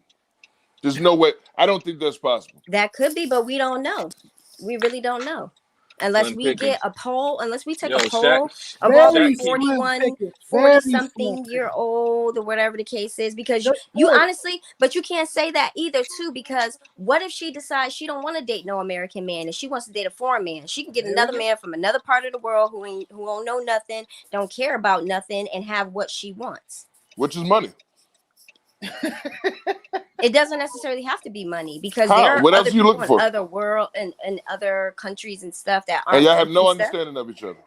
There's no way. I don't think that's possible. That could be, but we don't know. We really don't know. Unless we get a poll, unless we take a poll of all the 41, 40-something-year-old or whatever the case is, because you honestly, but you can't say that either too, because what if she decides she don't want to date no American man and she wants to date a foreign man? She can get another man from another part of the world who don't know nothing, don't care about nothing, and have what she wants. Which is money. It doesn't necessarily have to be money, because there are what other else you people looking for? in other world and other countries and stuff that aren't. And y'all have no stuff. understanding of each other.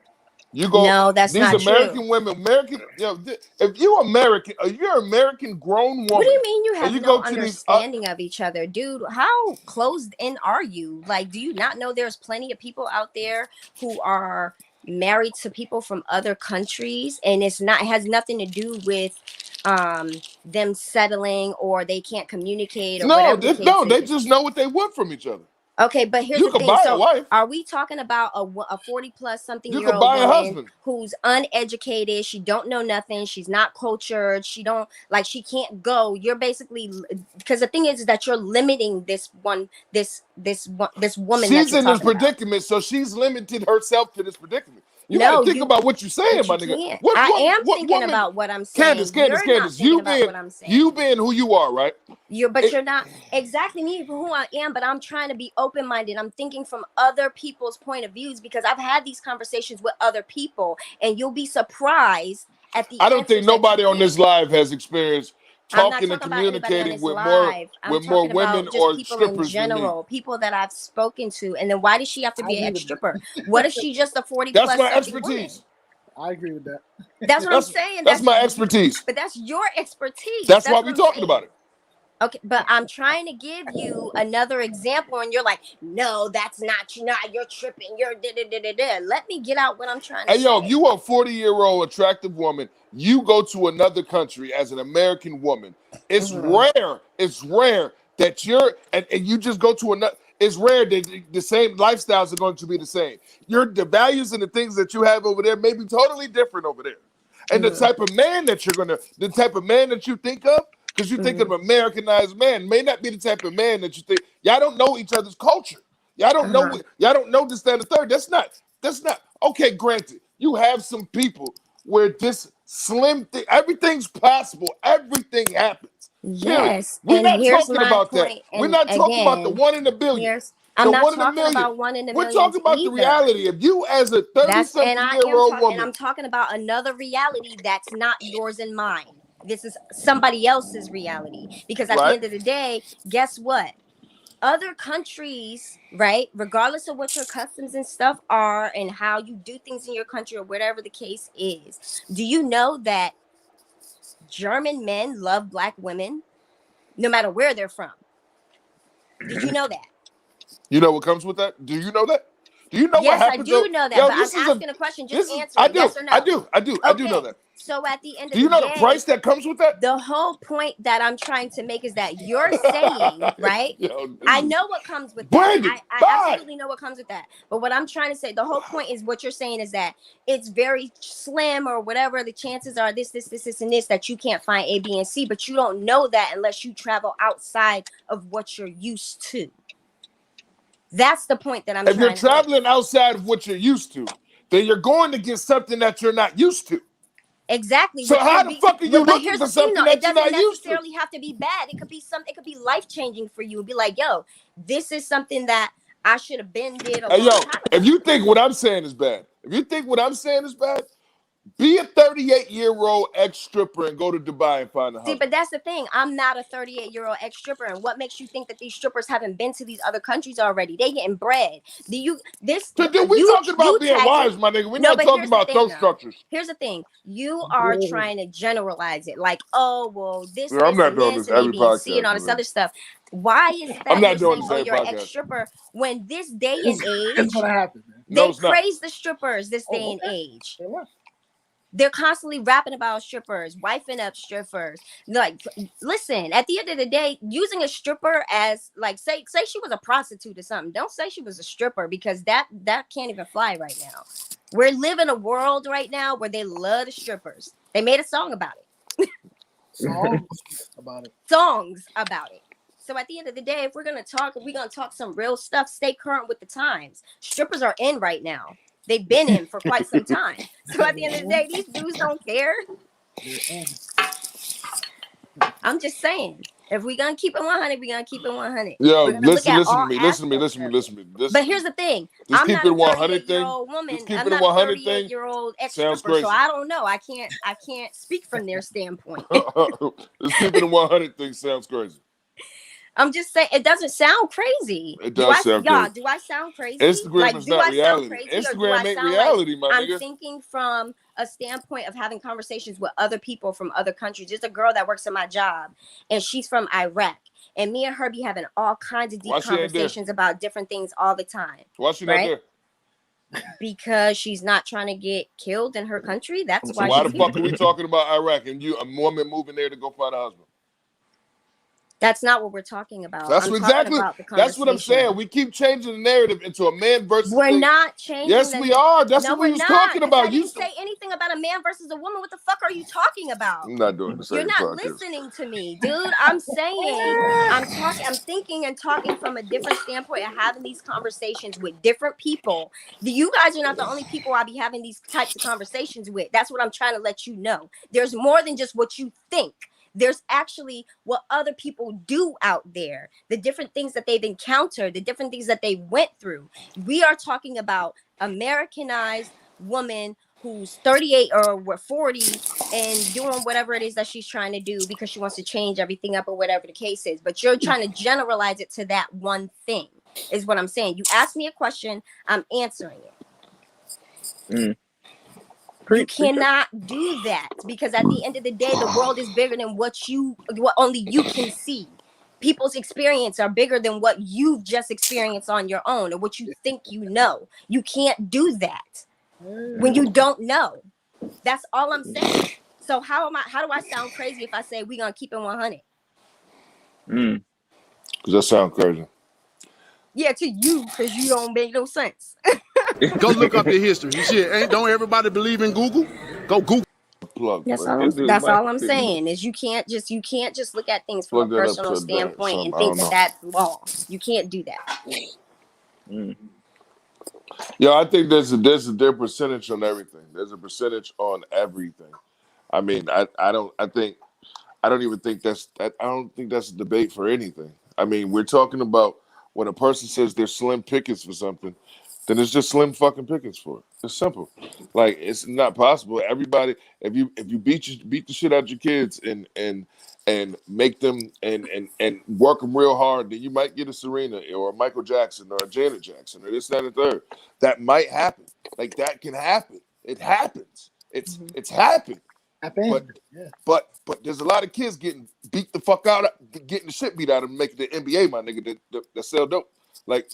You go. No, that's these not American true. women, if you're American, you're an American grown woman. What do you mean you have you no go to understanding of each other, dude? How closed in are you? Like, do you not know there's plenty of people out there who are married to people from other countries, and it has nothing to do with them settling or they can't communicate or whatever the case they is. just know what they want from each other. Okay, but here's You the could thing. buy a So, wife. are we talking about a 40 plus something You year could old buy a woman husband. who's uneducated? She don't know nothing. She's not cultured. She don't like. She can't go. You're basically because the thing is that you're limiting this woman that She's you're in this talking about. predicament, so she's limited herself to this predicament. You No, got to think you. about what you're saying, But my you nigga. can't. What I am what thinking woman? about what I'm saying. Candace, You're not thinking about what I'm saying. you being who you are, right? But you're not exactly me for who I am, but I'm trying to be open-minded. I'm thinking from other people's point of views because I've had these conversations with other people, and you'll be surprised at the I don't think answers that nobody you on this get. live has experienced I'm not talking and talking about anybody on communicating this with live. I'm more talking women about just or people in strippers than me. general, people that I've spoken to. And then why does she have to I be an agree ex with that. stripper? What if she just a 40 That's plus my something woman? expertise. I agree with that. That's what I'm That's saying. that's my expertise. But that's your expertise. That's That's why what we I'm talking saying. about it. Okay, but I'm trying to give you another example, and you're like, no, that's not you. Not you're tripping. You're da da da da da. Let me get out what I'm trying to Hey, yo, say. if you are a 40-year-old attractive woman, you go to another country as an American woman. It's rare. It's rare that you're and you just go to another. It's rare that the same lifestyles are going to be the same. The values and the things that you have over there may be totally different over there. And the type of man that the type of man that you think of, because you think of an Americanized man, may not be the type of man that you think. Y'all don't know each other's culture. Y'all don't know. Y'all don't know this, that, and the third. That's not. Okay, granted, you have some people where this slim thing, everything's possible. Everything happens. Period. Yes, We're and not here's talking my about that. point. We're And not talking about the again, 1 in a billion. I'm The not 1 in a talking million. about 1 in a We're million talking about the either. reality. If you, as a That's and 30-something-year-old and woman, I'm talking about another reality that's not yours and mine. This is somebody else's reality. Because at the right? end of the day, guess what? Other countries, right, regardless of what your customs and stuff are and how you do things in your country or whatever the case is, do you know that German men love black women no matter where they're from? Did you know that? You know what comes with that? Do you know that? Do you know what Yes, I happens? do know that, Yo, but I'm asking a question. Just answer I it, do. yes or no. I do. I do know Okay. that. So at the end Do of you the know the day, price that comes with that? the whole point that I'm trying to make is that you're saying, right? Yo, I know what comes with that. Brandon, I bye. absolutely know what comes with that. But what I'm trying to say, the whole point is what you're saying is that it's very slim or whatever. The chances are this, and this that you can't find A, B, and C. But you don't know that unless you travel outside of what you're used to. That's the point that I'm If you're trying to make. traveling outside of what you're used to, then you're going to get something that you're not used to. Exactly. So which how could the fuck are you but looking here's for the thing, something though. It that you're doesn't not used to? necessarily have to be bad. It could be it could be life changing for you and be like, yo, this is something that I should have been did a Hey, long yo, time ago. if you think what I'm saying is bad, be a 38-year-old ex-stripper and go to Dubai and find a See, husband. but that's the thing. I'm not a 38-year-old ex-stripper, and what makes you think that these strippers haven't been to these other countries already? They getting bread. Do you this? So then we talking about being wives, my nigga. We're not talking about those structures. Here's the thing. You are trying to generalize it, like, oh, well, this, Yeah, I'm not and doing this, this and A, every B, and C, and all podcast, this man. other stuff. Why is it that I'm not you're doing saying, this oh, every you're an podcast. ex-stripper when this day and age, It's gonna happen, man. No, they it's not. praise the strippers this day and age. Say what? They're constantly rapping about strippers, wifing up strippers. Like, listen, at the end of the day, using a stripper as like say she was a prostitute or something. Don't say she was a stripper because that can't even fly right now. We're living a world right now where they love the strippers. They made a song about it. Songs about it. Songs about it. So at the end of the day, if we're gonna talk some real stuff, stay current with the times. Strippers are in right now. They've been in for quite some time. So at the end of the day, these dudes don't care. I'm just saying, if we're gonna keep it 100, we're gonna keep it 100. Yo, We're gonna listen look at to me. Listen to me. But here's the thing. This I'm keep not it a 100 thing. 38-year-old woman. This keep I'm it not 100 a thing. 38-year-old Sounds ex-stripper, crazy. so I don't know. I can't speak from their standpoint. This keep it 100 thing sounds crazy. I'm just saying it doesn't sound crazy. It does sound crazy. Do I sound crazy? Instagram is do not I reality. sound crazy, or do Instagram I ain't sound reality, like my I'm nigga. thinking from a standpoint of having conversations with other people from other countries? There's a girl that works at my job, and she's from Iraq. And me and her be having all kinds of deep Why she ain't there? conversations about different things all the time. Why she not right? there? Because she's not trying to get killed in her country. That's So why why she's the fuck here. are we talking about Iraq and you, a woman moving there to go find a husband? That's not what we're talking about. That's I'm what talking exactly. about the That's what I'm conversation. saying. We keep changing the narrative into a man versus We're thing. not changing. Yes, we are. That's No, what we we're was not. talking 'Cause about. I You didn't say anything about a man versus a woman. What the fuck are you talking about? I'm not doing the You're same not podcast. listening to me, dude. I'm saying, I'm thinking and talking from a different standpoint and having these conversations with different people. You guys are not the only people I'll be having these types of conversations with. That's what I'm trying to let you know. There's more than just what you think. There's actually what other people do out there, the different things that they've encountered, the different things that they went through. We are talking about Americanized woman who's 38 or 40 and doing whatever it is that she's trying to do because she wants to change everything up or whatever the case is. But you're trying to generalize it to that one thing, is what I'm saying. You asked me a question, I'm answering it. You cannot do that, because at the end of the day, the world is bigger than what only you can see. People's experience are bigger than what you've just experienced on your own or what you think you know. You can't do that when you don't know. That's all I'm saying. So how do I sound crazy if I say we're gonna keep it 100? Because that sounds crazy. Yeah, to you, because you don't make no sense. Go look up the history. Shit, don't everybody believe in Google? Go Google. Plug. That's all I'm saying is you can't just look at things from a personal standpoint and think that that's law. You can't do that. Yeah, I think there's a percentage on everything. There's a percentage on everything. I mean, I don't even think that's a debate for anything. I mean, we're talking about when a person says they're slim pickings for something, then it's just slim fucking pickings for it. It's simple. Like, it's not possible. Everybody, if you beat the shit out of your kids and make them and work them real hard, then you might get a Serena or a Michael Jackson or a Janet Jackson or this, that, and the third. That might happen. Like, that can happen. It happens. It's happened. But there's a lot of kids getting beat the fuck out, getting the shit beat out of them, making the NBA, my nigga, that sell dope. Like,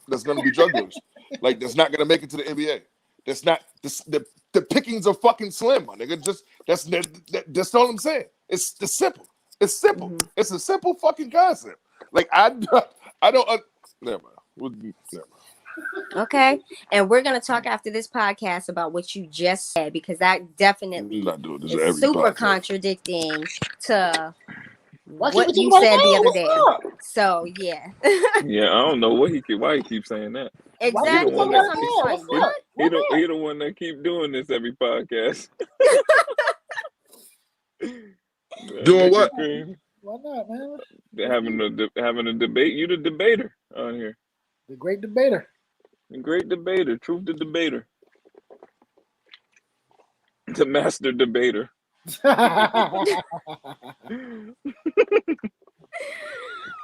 that's gonna be drug dealers. Like, that's not gonna make it to the NBA. That's not the pickings are fucking slim, my nigga. Just that's all I'm saying. It's simple. It's simple. It's a simple fucking concept. Like, I don't. Never mind. Okay, and we're gonna talk after this podcast about what you just said, because that definitely is super contradicting to what you said the other day. So yeah. Yeah, I don't know why he keeps saying that. Exactly. He the one that keep doing this every podcast. Doing what? Why not, man? Having a debate. You the debater on here. The great debater. The great debater. Truth the debater. The master debater.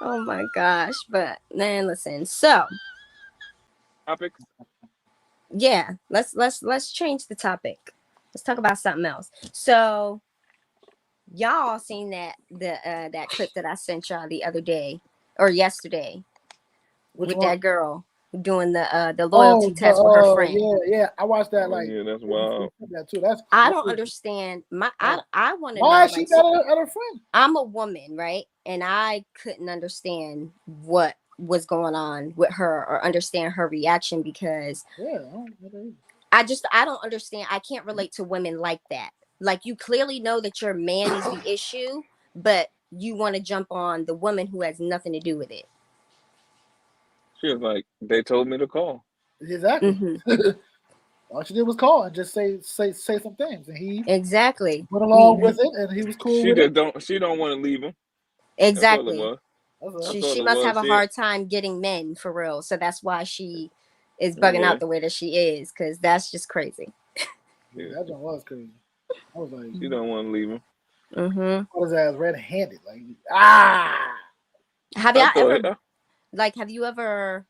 Oh my gosh. But man, listen. So topics. Yeah, let's change the topic. Let's talk about something else. So y'all seen that that clip that I sent y'all the other day or yesterday with that girl doing the loyalty test with her friend. Yeah, I watched that. Like, yeah, that's wild. That too. I don't understand. I want to know why is she mad at her friend. I'm a woman, right? And I couldn't understand what was going on with her or understand her reaction, because I don't understand. I can't relate to women like that. Like, you clearly know that your man is the issue, but you want to jump on the woman who has nothing to do with it. She was like, they told me to call. Exactly. All she did was call and just say some things, and he exactly went along with it, and he was cool with it. She don't want to leave him. Exactly. She must have a hard time getting men, for real. So that's why she is bugging out the way that she is, because that's just crazy. Yeah, that one was crazy. I was like, she don't want to leave him. What was that? Red-handed, like Have you ever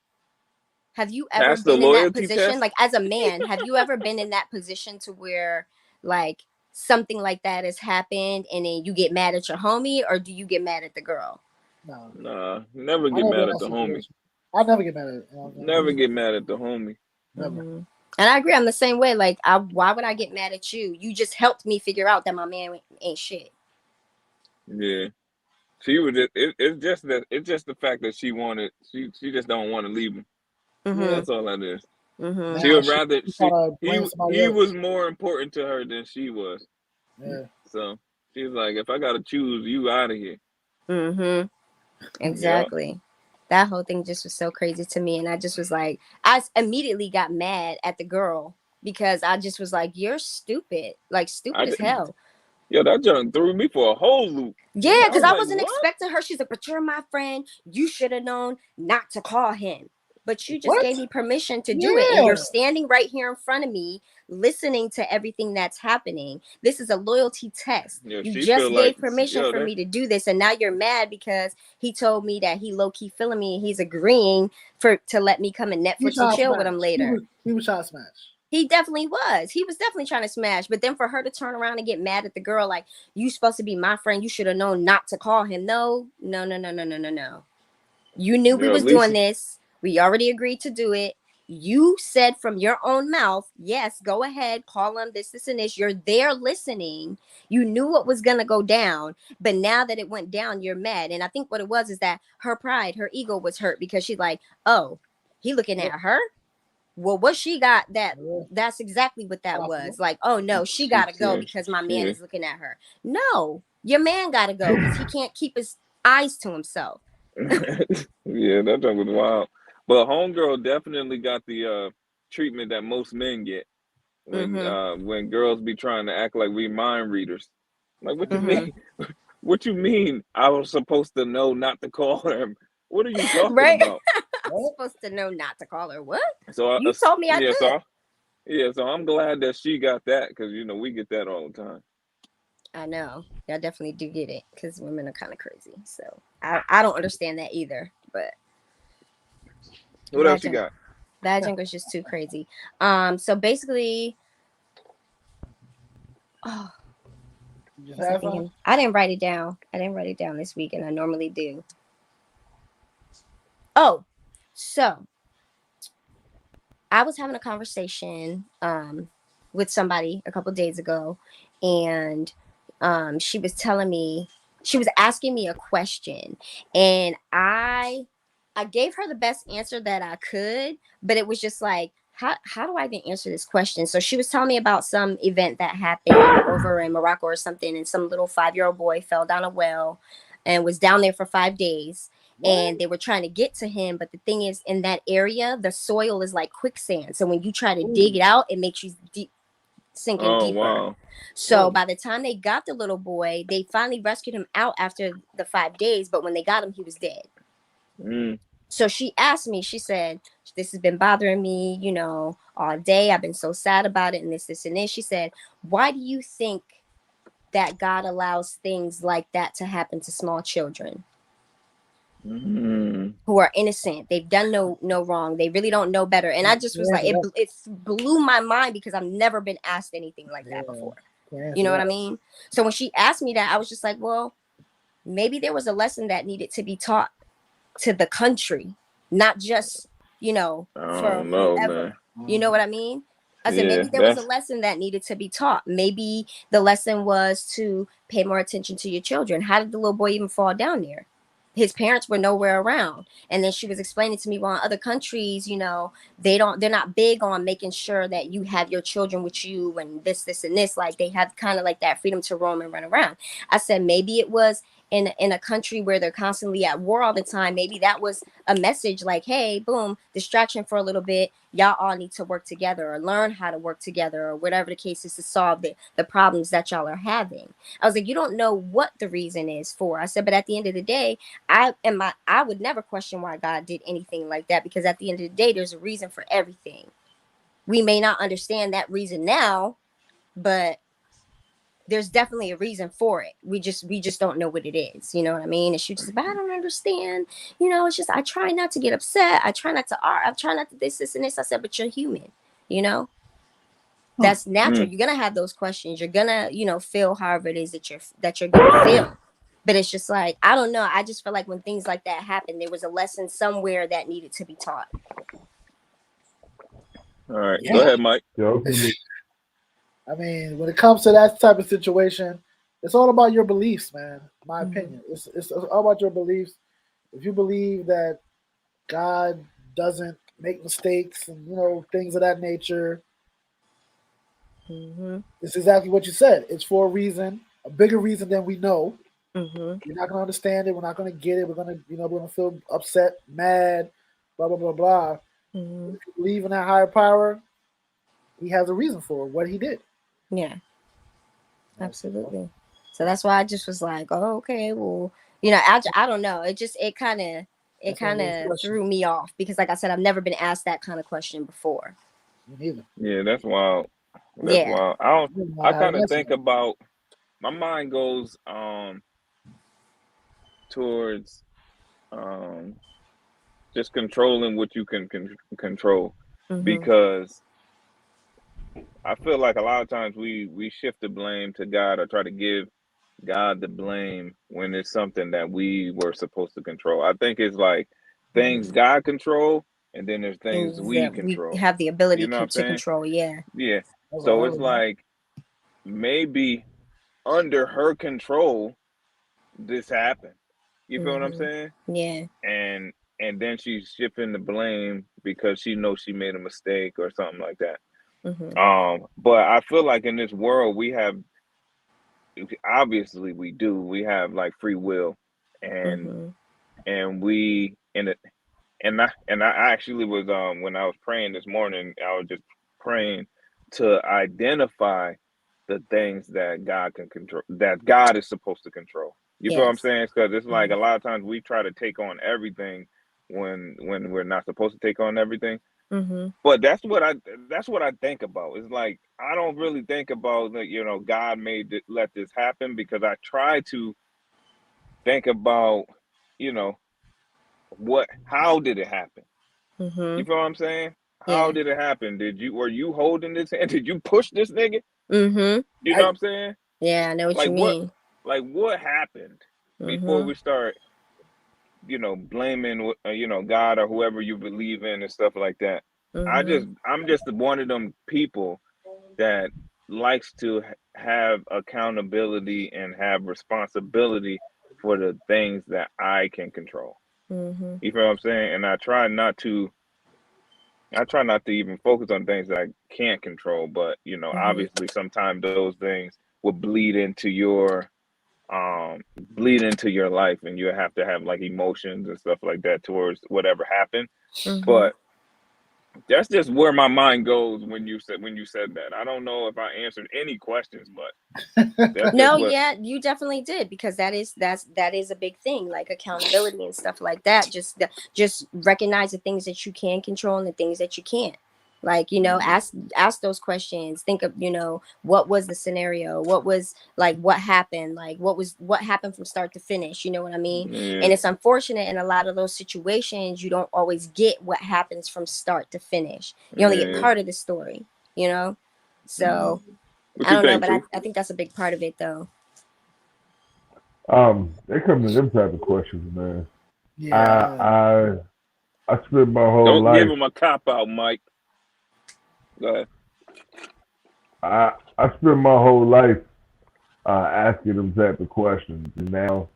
been in that position? Test? Like, as a man, have you ever been in that position to where, like, something like that has happened and then you get mad at your homie, or do you get mad at the girl? No. Nah, never get mad at the homie. I never get mad at it. Never get mad at the homie. Never. And I agree. I'm the same way. Like, why would I get mad at you? You just helped me figure out that my man ain't shit. Yeah. She was just, it's just the fact that she just don't want to leave him. Mm-hmm. That's all that is. Mm-hmm. She would rather blame somebody he else. was more important to her than she was. Yeah. So she's like, if I gotta choose, you out of here. Mm-hmm. Exactly. That whole thing just was so crazy to me, and I just was like, I immediately got mad at the girl because I just was like, you're stupid, like stupid as hell. Yo, that junk threw me for a whole loop. Yeah, because I like, wasn't what? expecting her. She's like, but you're my friend. You should have known not to call him. But you just What? gave me permission to do it. And you're standing right here in front of me, listening to everything that's happening. This is a loyalty test. Yeah, You she just feel gave like, permission yo, for that- me to do this. And now you're mad because he told me that he low-key feeling me and he's agreeing to let me come and Netflix and chill with him later. He was trying to smash. He definitely was. He was definitely trying to smash. But then for her to turn around and get mad at the girl, like, you supposed to be my friend. You should have known not to call him. No. You knew we Yo, was Lisa. doing this. We already agreed to do it. You said from your own mouth, yes, go ahead, call him this, and this. You're there listening. You knew what was going to go down. But now that it went down, you're mad. And I think what it was is that her pride, her ego was hurt because she's like, oh, he looking at her? Well, what she got, that's exactly what that was. Like, oh no, she gotta go because my man is looking at her. No, your man gotta go because he can't keep his eyes to himself. Yeah, that junk was wild. But homegirl definitely got the treatment that most men get when girls be trying to act like we mind readers. Like, what you mean? What you mean? I was supposed to know not to call him. What are you talking about? I'm supposed to know not to call her. What? So You told me I could. So I'm glad that she got that because we get that all the time. I know. I definitely do get it because women are kind of crazy. So I don't understand that either. But what else you got? That junk was just too crazy. So basically, I didn't write it down. I didn't write it down this week, and I normally do. Oh, so I was having a conversation with somebody a couple days ago, and she was asking me a question, and I gave her the best answer that I could, but it was just like, how do I even answer this question? So she was telling me about some event that happened over in Morocco or something, and some little 5-year-old boy fell down a well and was down there for 5 days. And they were trying to get to him, but the thing is, in that area, the soil is like quicksand. So when you try to dig it out, it makes you sinking deeper. Wow. So by the time they got the little boy, they finally rescued him out after the 5 days. But when they got him, he was dead. So she asked me, she said, this has been bothering me, all day. I've been so sad about it and this, and this. She said, why do you think that God allows things like that to happen to small children? Who are innocent. They've done no wrong. They really don't know better. And I just was like, it blew my mind because I've never been asked anything like that before. You know what I mean? So when she asked me that, I was just like, well, maybe there was a lesson that needed to be taught to the country, not just, for whoever. You know what I mean? I said, maybe there was a lesson that needed to be taught. Maybe the lesson was to pay more attention to your children. How did the little boy even fall down there? His parents were nowhere around. And then she was explaining to me, well, in other countries, they're not big on making sure that you have your children with you and this, and this. Like they have kind of like that freedom to roam and run around. I said, maybe it was in a country where they're constantly at war all the time. Maybe that was a message like, hey, boom, distraction for a little bit. Y'all all need to work together or learn how to work together or whatever the case is to solve the problems that y'all are having. I was like, you don't know what the reason is for. I said, but at the end of the day, I would never question why God did anything like that, because at the end of the day, there's a reason for everything. We may not understand that reason now, but there's definitely a reason for it. We just don't know what it is. You know what I mean? And she just, but I don't understand. It's just, I try not to get upset. I try not to argue. I try not to this, and this. I said, but you're human, That's natural. You're going to have those questions. You're going to, feel however it is that you're going to feel. But it's just like, I don't know. I just feel like when things like that happen, there was a lesson somewhere that needed to be taught. All right. Go ahead, Mike. I mean, when it comes to that type of situation, It's all about your beliefs, man. My Mhm. opinion. It's all about your beliefs. If you believe that God doesn't make mistakes and things of that nature, Mhm. it's exactly what you said. It's for a reason, a bigger reason than we know. Mhm. We're not gonna understand it. We're not gonna get it. We're gonna feel upset, mad, blah blah blah blah. But Mhm. if you believe in that higher power, He has a reason for what He did. Yeah, absolutely. So that's why I just was like, oh, okay, well, I don't know. It kind of That's one of those threw questions. me off because, like I said, I've never been asked that kind of question before. Me neither. Yeah, that's wild. That's Yeah. wild. I don't. I didn't know I how to kind of answer think that. about my mind goes towards um just controlling what you can control, Mhm. because I feel like a lot of times we shift the blame to God or try to give God the blame when it's something that we were supposed to control. I think it's like things God control, and then there's things Things we that we control. have the You ability know what I'm to saying? control. Yeah. Yeah. That's So all it's I know. like maybe under her control this happened. You feel what I'm Mhm. saying? Yeah. And then she's shifting the blame because she knows she made a mistake or something like that. Mhm. But I feel like in this world we have, obviously we do, we have like free will, and Mhm. we in it, and I actually was when I was praying this morning, I was just praying to identify the things that God can control, that God is supposed to control. You feel what I'm Yes. saying? Because it's like a Mhm. lot of times we try to take on everything when we're not supposed to take on everything. Mhm. But that's what I think about. It's like I don't really think about that, God made let this happen, because I try to think about, you know, how did it happen? You Mhm. feel what I'm saying? How Yeah. did it happen? Were you holding this hand? Did you push this nigga? Mhm. You know what I'm saying? Yeah, I know what Like you what mean. what happened before Mhm. we start, blaming God or whoever you believe in and stuff like that. Mhm. I'm just one of them people that likes to have accountability and have responsibility for the things that I can control. Mhm. You feel what I'm saying? And I try not to even focus on things that I can't control, but Mhm. obviously sometimes those things will bleed into your life, and you have to have like emotions and stuff like that towards whatever happened. Mhm. But that's just where my mind goes when you said that. I don't know if I answered any questions, but that's just No, what. yeah, you definitely did because that is a big thing, like accountability and stuff like that. Just recognize the things that you can control and the things that you can't. Like, ask those questions. Think of, what was the scenario? What was like what happened? Like what happened from start to finish? You know what I mean? Yeah, And it's unfortunate in a lot of those situations you don't always get what happens from start to finish. You only get yeah. part of the story, you know? So What I you don't know, think, but Truth? I think that's a big part of it, though. They come to them type of questions, man. Yeah. I I spent my whole Don't give life. him a cop out, Mike. Go ahead. I spent my whole life asking them type of questions, and now,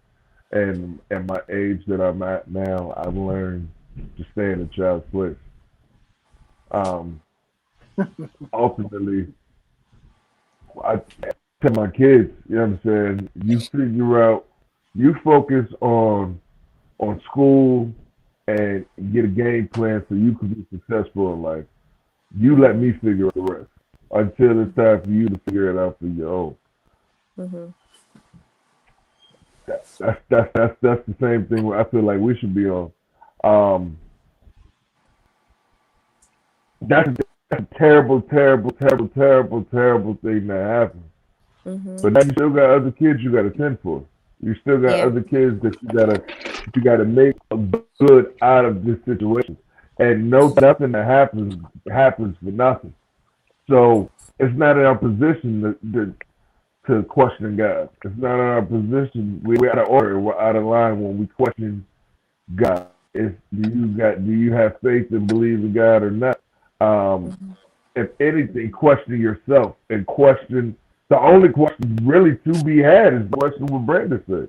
and at my age that I'm at now, I've learned to stay in a child's place. Um, Ultimately, I tell my kids, you know what I'm saying, you figure out, you focus on school and get a game plan so you can be successful in life. You let Mhm. me figure out the rest until it's time for you to figure it out for your own. Mhm. That's the same thing I feel like we should be on. Um, that's, that's a terrible, terrible, terrible, terrible, terrible thing that happened. Mhm. But now you still got other kids you got to tend for. You still got Yeah. other kids that you gotta make a good out of this situation. And no, nothing that happens for nothing. So it's not in our position to question God. It's not in our position. We're out of order. We're out of line when we question God. Do you have faith and believe in God or not? Um, Mhm. if anything, question yourself and question the only question really to be had is the question what Brandon said.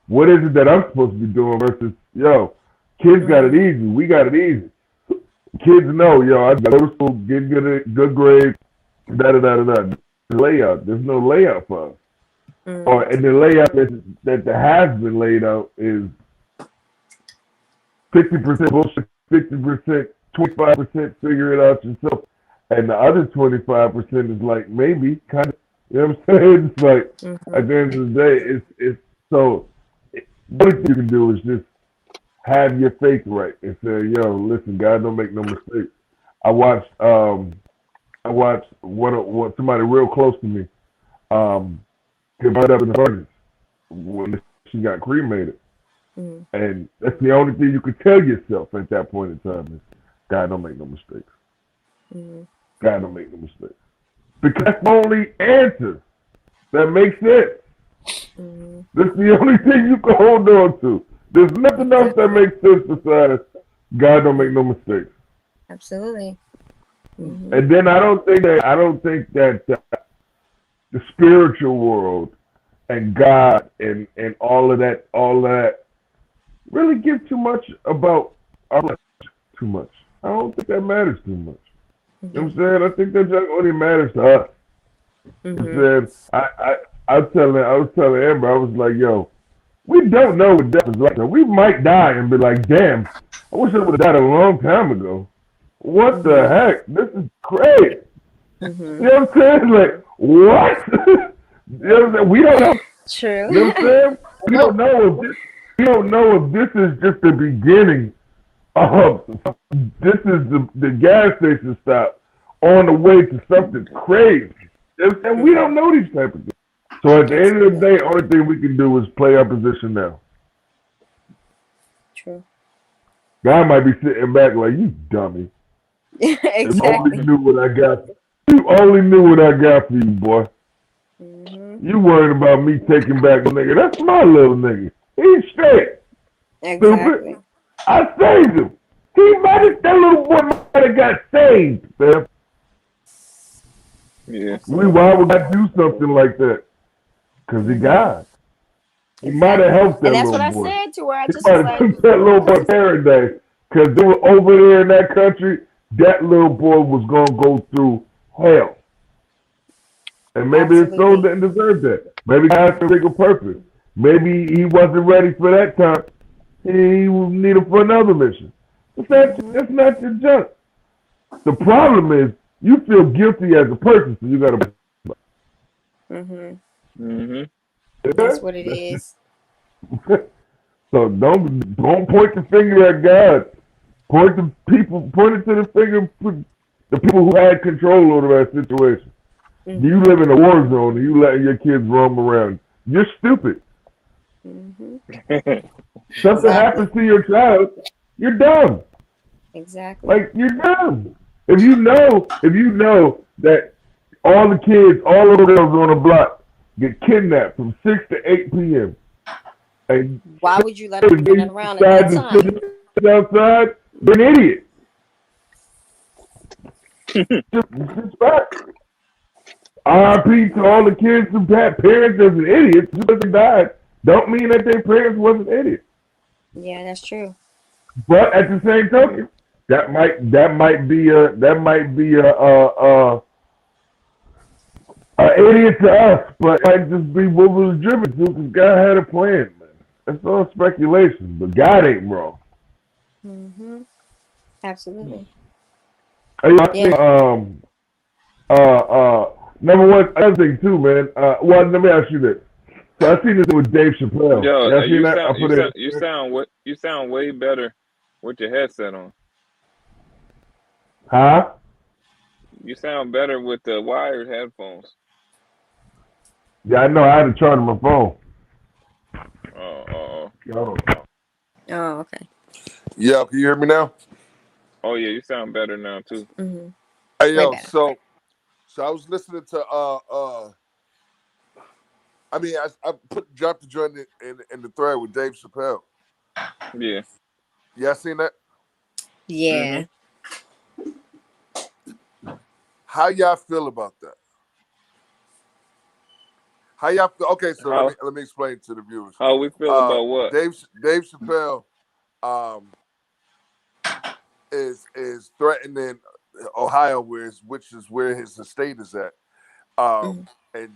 What is it that I'm supposed to be doing versus, yo, kids got it easy. We got it easy. Kids know, yo, I got to go to school, get good grades, da-da-da-da-da. Layout. There's no layout for us. And the layout that has been laid out is 50% bullshit, 50%, 25% figure it out yourself. And the other 25% is like maybe kind of, you know what I'm saying? It's like at the end of the day, it's so what you can do is just have your faith right and say, yo, listen, God don't make no mistakes. I watched somebody real close to me get burned up in the furnace when she got cremated. And that's the only thing you could tell yourself at that point in time is God don't make no mistakes. God don't make no mistakes. Because that's the only answer that makes sense. That's the only thing you can hold on to. There's nothing else that makes sense besides God don't make no mistakes. Absolutely. And then I don't think that the spiritual world and God and all of that really give too much about our flesh too much. I don't think that matters too much. You know what I'm saying? I think that just only matters to us. You know what I'm saying? I was telling Amber, I was like, yo, we don't know what death is like. We might die and be like, damn, I wish I would have died a long time ago. What the heck? This is crazy. You know what I'm saying? Like, what? You know what I'm saying? We don't know. True. You know what I'm saying? We don't know if this is just the beginning of this is the gas station stop on the way to something crazy. You know what I'm saying? We don't know these type of things. So at the end of the day, only thing we can do is play our position now. True. God might be sitting back like, you dummy. Exactly. You only knew what I got. You only knew what I got for you, boy. You worried about me taking back the nigga. That's my little nigga. He's straight. Exactly. Stupid. I saved him. That little boy might have got saved, man. Yeah. Why would I do something like that? Because he God. He might have helped that And that's little what boy. I said to her. I He just might was have like, took that little boy paradise. Because they were over there in that country, that little boy was going to go through hell. And maybe his soul didn't deserve that. Maybe God had a bigger purpose. Maybe he wasn't ready for that time. He was needed for another mission. It's not your junk. The problem is you feel guilty as a person, so you got to. That's what it is. So don't point the finger at God. Point it to the finger the people who had control over that situation. You live in a war zone and you letting your kids roam around. You're stupid. Something happens to your child, you're dumb. Exactly. Like you're dumb. If you know that all the kids, all of the girls on the block get kidnapped from 6 to 8 p.m. And why would you let them run around at that time? Outside, you're an idiot. Just fact. RIP to all the kids who had parents as an idiot because they died. Don't mean that their parents wasn't idiots. Yeah, that's true. But at the same token, that might be a idiot to us, but it might just be what was driven to because God had a plan, man. That's all speculation, but God ain't wrong. Absolutely. I think, number one, other thing too, man. Well, let me ask you this. So I seen this with Dave Chappelle. Yo, you sound way better with your headset on. Huh? You sound better with the wired headphones. Yeah, I know. I had to charge my phone. Oh, okay. Yeah, can you hear me now? Oh yeah, you sound better now too. Hey yo, so I was listening to I mean I dropped the joint in the thread with Dave Chappelle. Yeah. Y'all seen that? Yeah. How y'all feel about that? How y'all feel? Okay, so How let me explain to the viewers. how we feel about what? Dave Chappelle is threatening Ohio, which is where his estate is at. And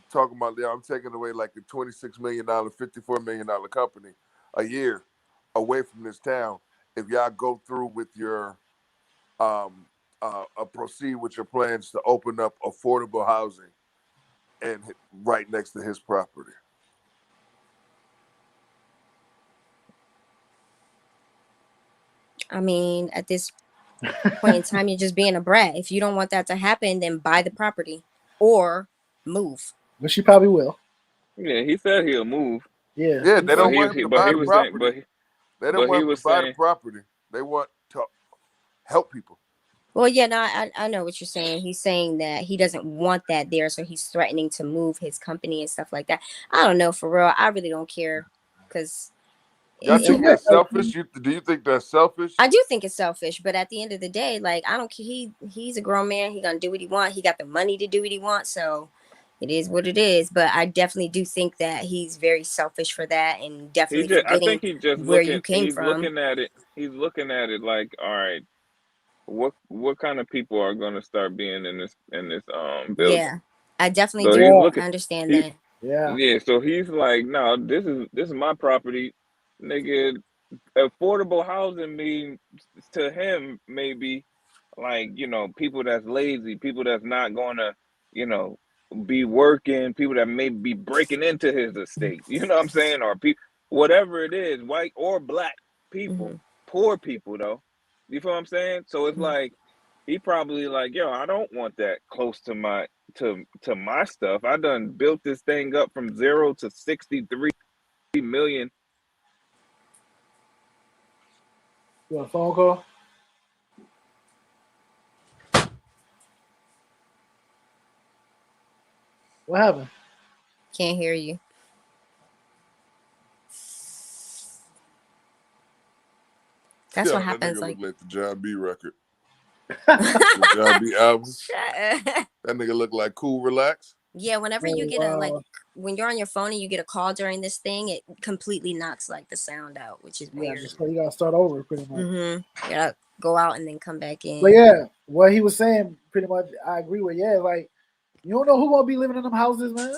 talking about, I'm taking away like a $26 million, $54 million company a year away from this town. If y'all go through with your proceed with your plans to open up affordable housing and right next to his property. I mean, at this point in time, you're just being a brat. If you don't want that to happen, then buy the property or move. But she probably will. Yeah, he said he'll move. Yeah. Yeah, they don't But want him to buy the was saying, property. They but don't he want him was to buy saying, the property. They want to help people. Well, yeah, no, I know what you're saying. He's saying that he doesn't want that there, so he's threatening to move his company and stuff like that. I don't know, for real. I really don't care because Y'all think that's selfish? Do you think that's selfish? I do think it's selfish, but at the end of the day, like, I don't care. He's a grown man. He gonna do what he wants. He got the money to do what he wants, so it is what it is. But I definitely do think that he's very selfish for that, and definitely I think forgetting he just where you came he's from. looking at it. He's looking at it like, all right, what kind of people are going to start being in this building? Yeah, I definitely So do he's looking, understand that. Yeah. So he's like, no, this is my property, nigga. Affordable housing means to him maybe like, people that's lazy, people that's not gonna, be working, people that may be breaking into his estate, you know what I'm saying? Or whatever it is, white or black people, poor people though. You feel what I'm saying? So it's like he probably like, yo, I don't want that close to my my stuff. I done built this thing up from 0 to 63 million. You want a phone call? What happened? Can't hear you. That's what happens. That nigga Like, look like the John B record. The John B album. That nigga look like Cool Relax. yeah, whenever you get when you're on your phone and you get a call during this thing, it completely knocks like the sound out, which is weird. So you gotta start over pretty much. You gotta go out and then come back in. But yeah, what he was saying pretty much I agree with. Yeah, like you don't know who gonna be living in them houses, man.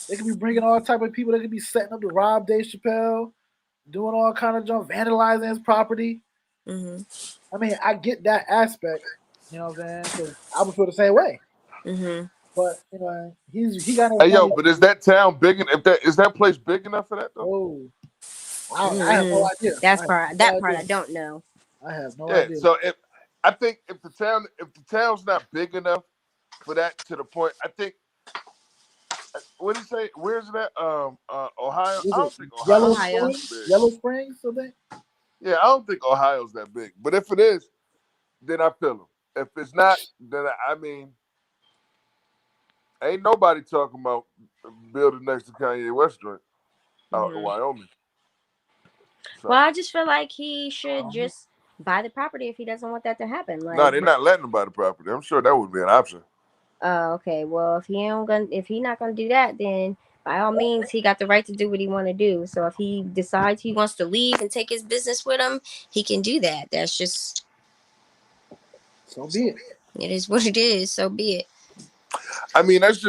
They could be bringing all type of people. They could be setting up to rob Dave Chappelle, doing all kind of junk, vandalizing his property. I mean, I get that aspect. You know what I'm saying? Because I would feel the same way. But he got. Hey yo, but is that town big? Is that place big enough for that though? I have no idea. That part I don't know. I have no idea. So I think if the town's not big enough for that to the point, I think. What did he say? Where's it at? Ohio. I don't think Ohio. Yellow Springs, I think. Yeah, I don't think Ohio's that big. But if it is, then I feel him. If it's not, then I mean, ain't nobody talking about building next to Kanye West joint out in Wyoming. So. Well, I just feel like he should just buy the property if he doesn't want that to happen. Like, no, they're not letting him buy the property. I'm sure that would be an option. Okay. Well, if he's not gonna do that, then by all means, he got the right to do what he want to do. So if he decides he wants to leave and take his business with him, he can do that. That's just. So be it. It is what it is. So be it. I mean, that's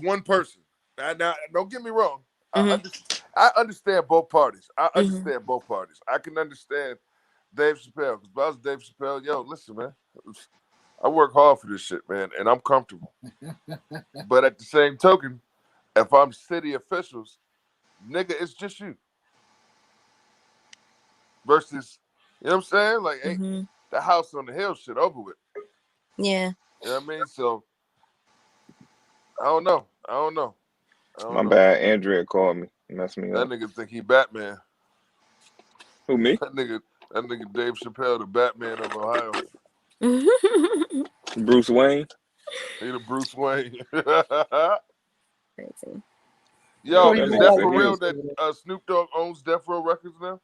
one person. Now, don't get me wrong. I understand both parties. I understand both parties. I can understand Dave Chappelle because if I was Dave Chappelle, yo, listen, man, I work hard for this shit, man, and I'm comfortable. But at the same token, if I'm city officials, nigga, it's just you. Versus, you know what I'm saying? Like, ain't the house on the hill shit over with. Yeah. You know what I mean? So, I don't know. My bad. Andrea called me. Messed me up. That nigga think he Batman. Who, me? That nigga Dave Chappelle, the Batman of Ohio. Bruce Wayne? He the Bruce Wayne. Crazy. Yo, is that for real that Snoop Dogg owns Death Row Records now?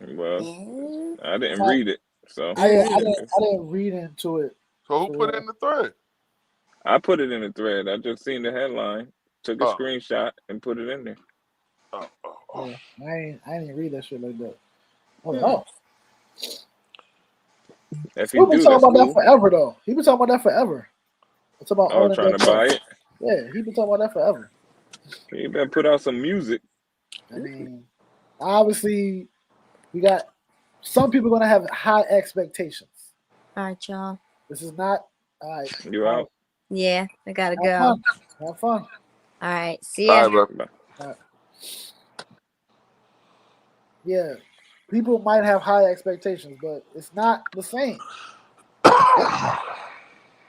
Well, I didn't read it, so I didn't read into it. So who put it in the thread? I put it in the thread. I just seen the headline, took a Oh, screenshot, and put it in there. Yeah, I ain't even read that shit like that. Oh, Yeah. oh. If he Snoop been do, talking that's about that cool. forever though. He been talking about that forever. It's about Oh, owning trying their to buy stuff. it. Yeah, he been talking about that forever. You better put out some music. I mean, obviously, we got some people gonna have high expectations. All right, y'all. This is not all right. You All right, out? Yeah, I gotta have go. fun. Have fun. All right, see all ya. right, bro. Bye. All right. Yeah, people might have high expectations, but it's not the same.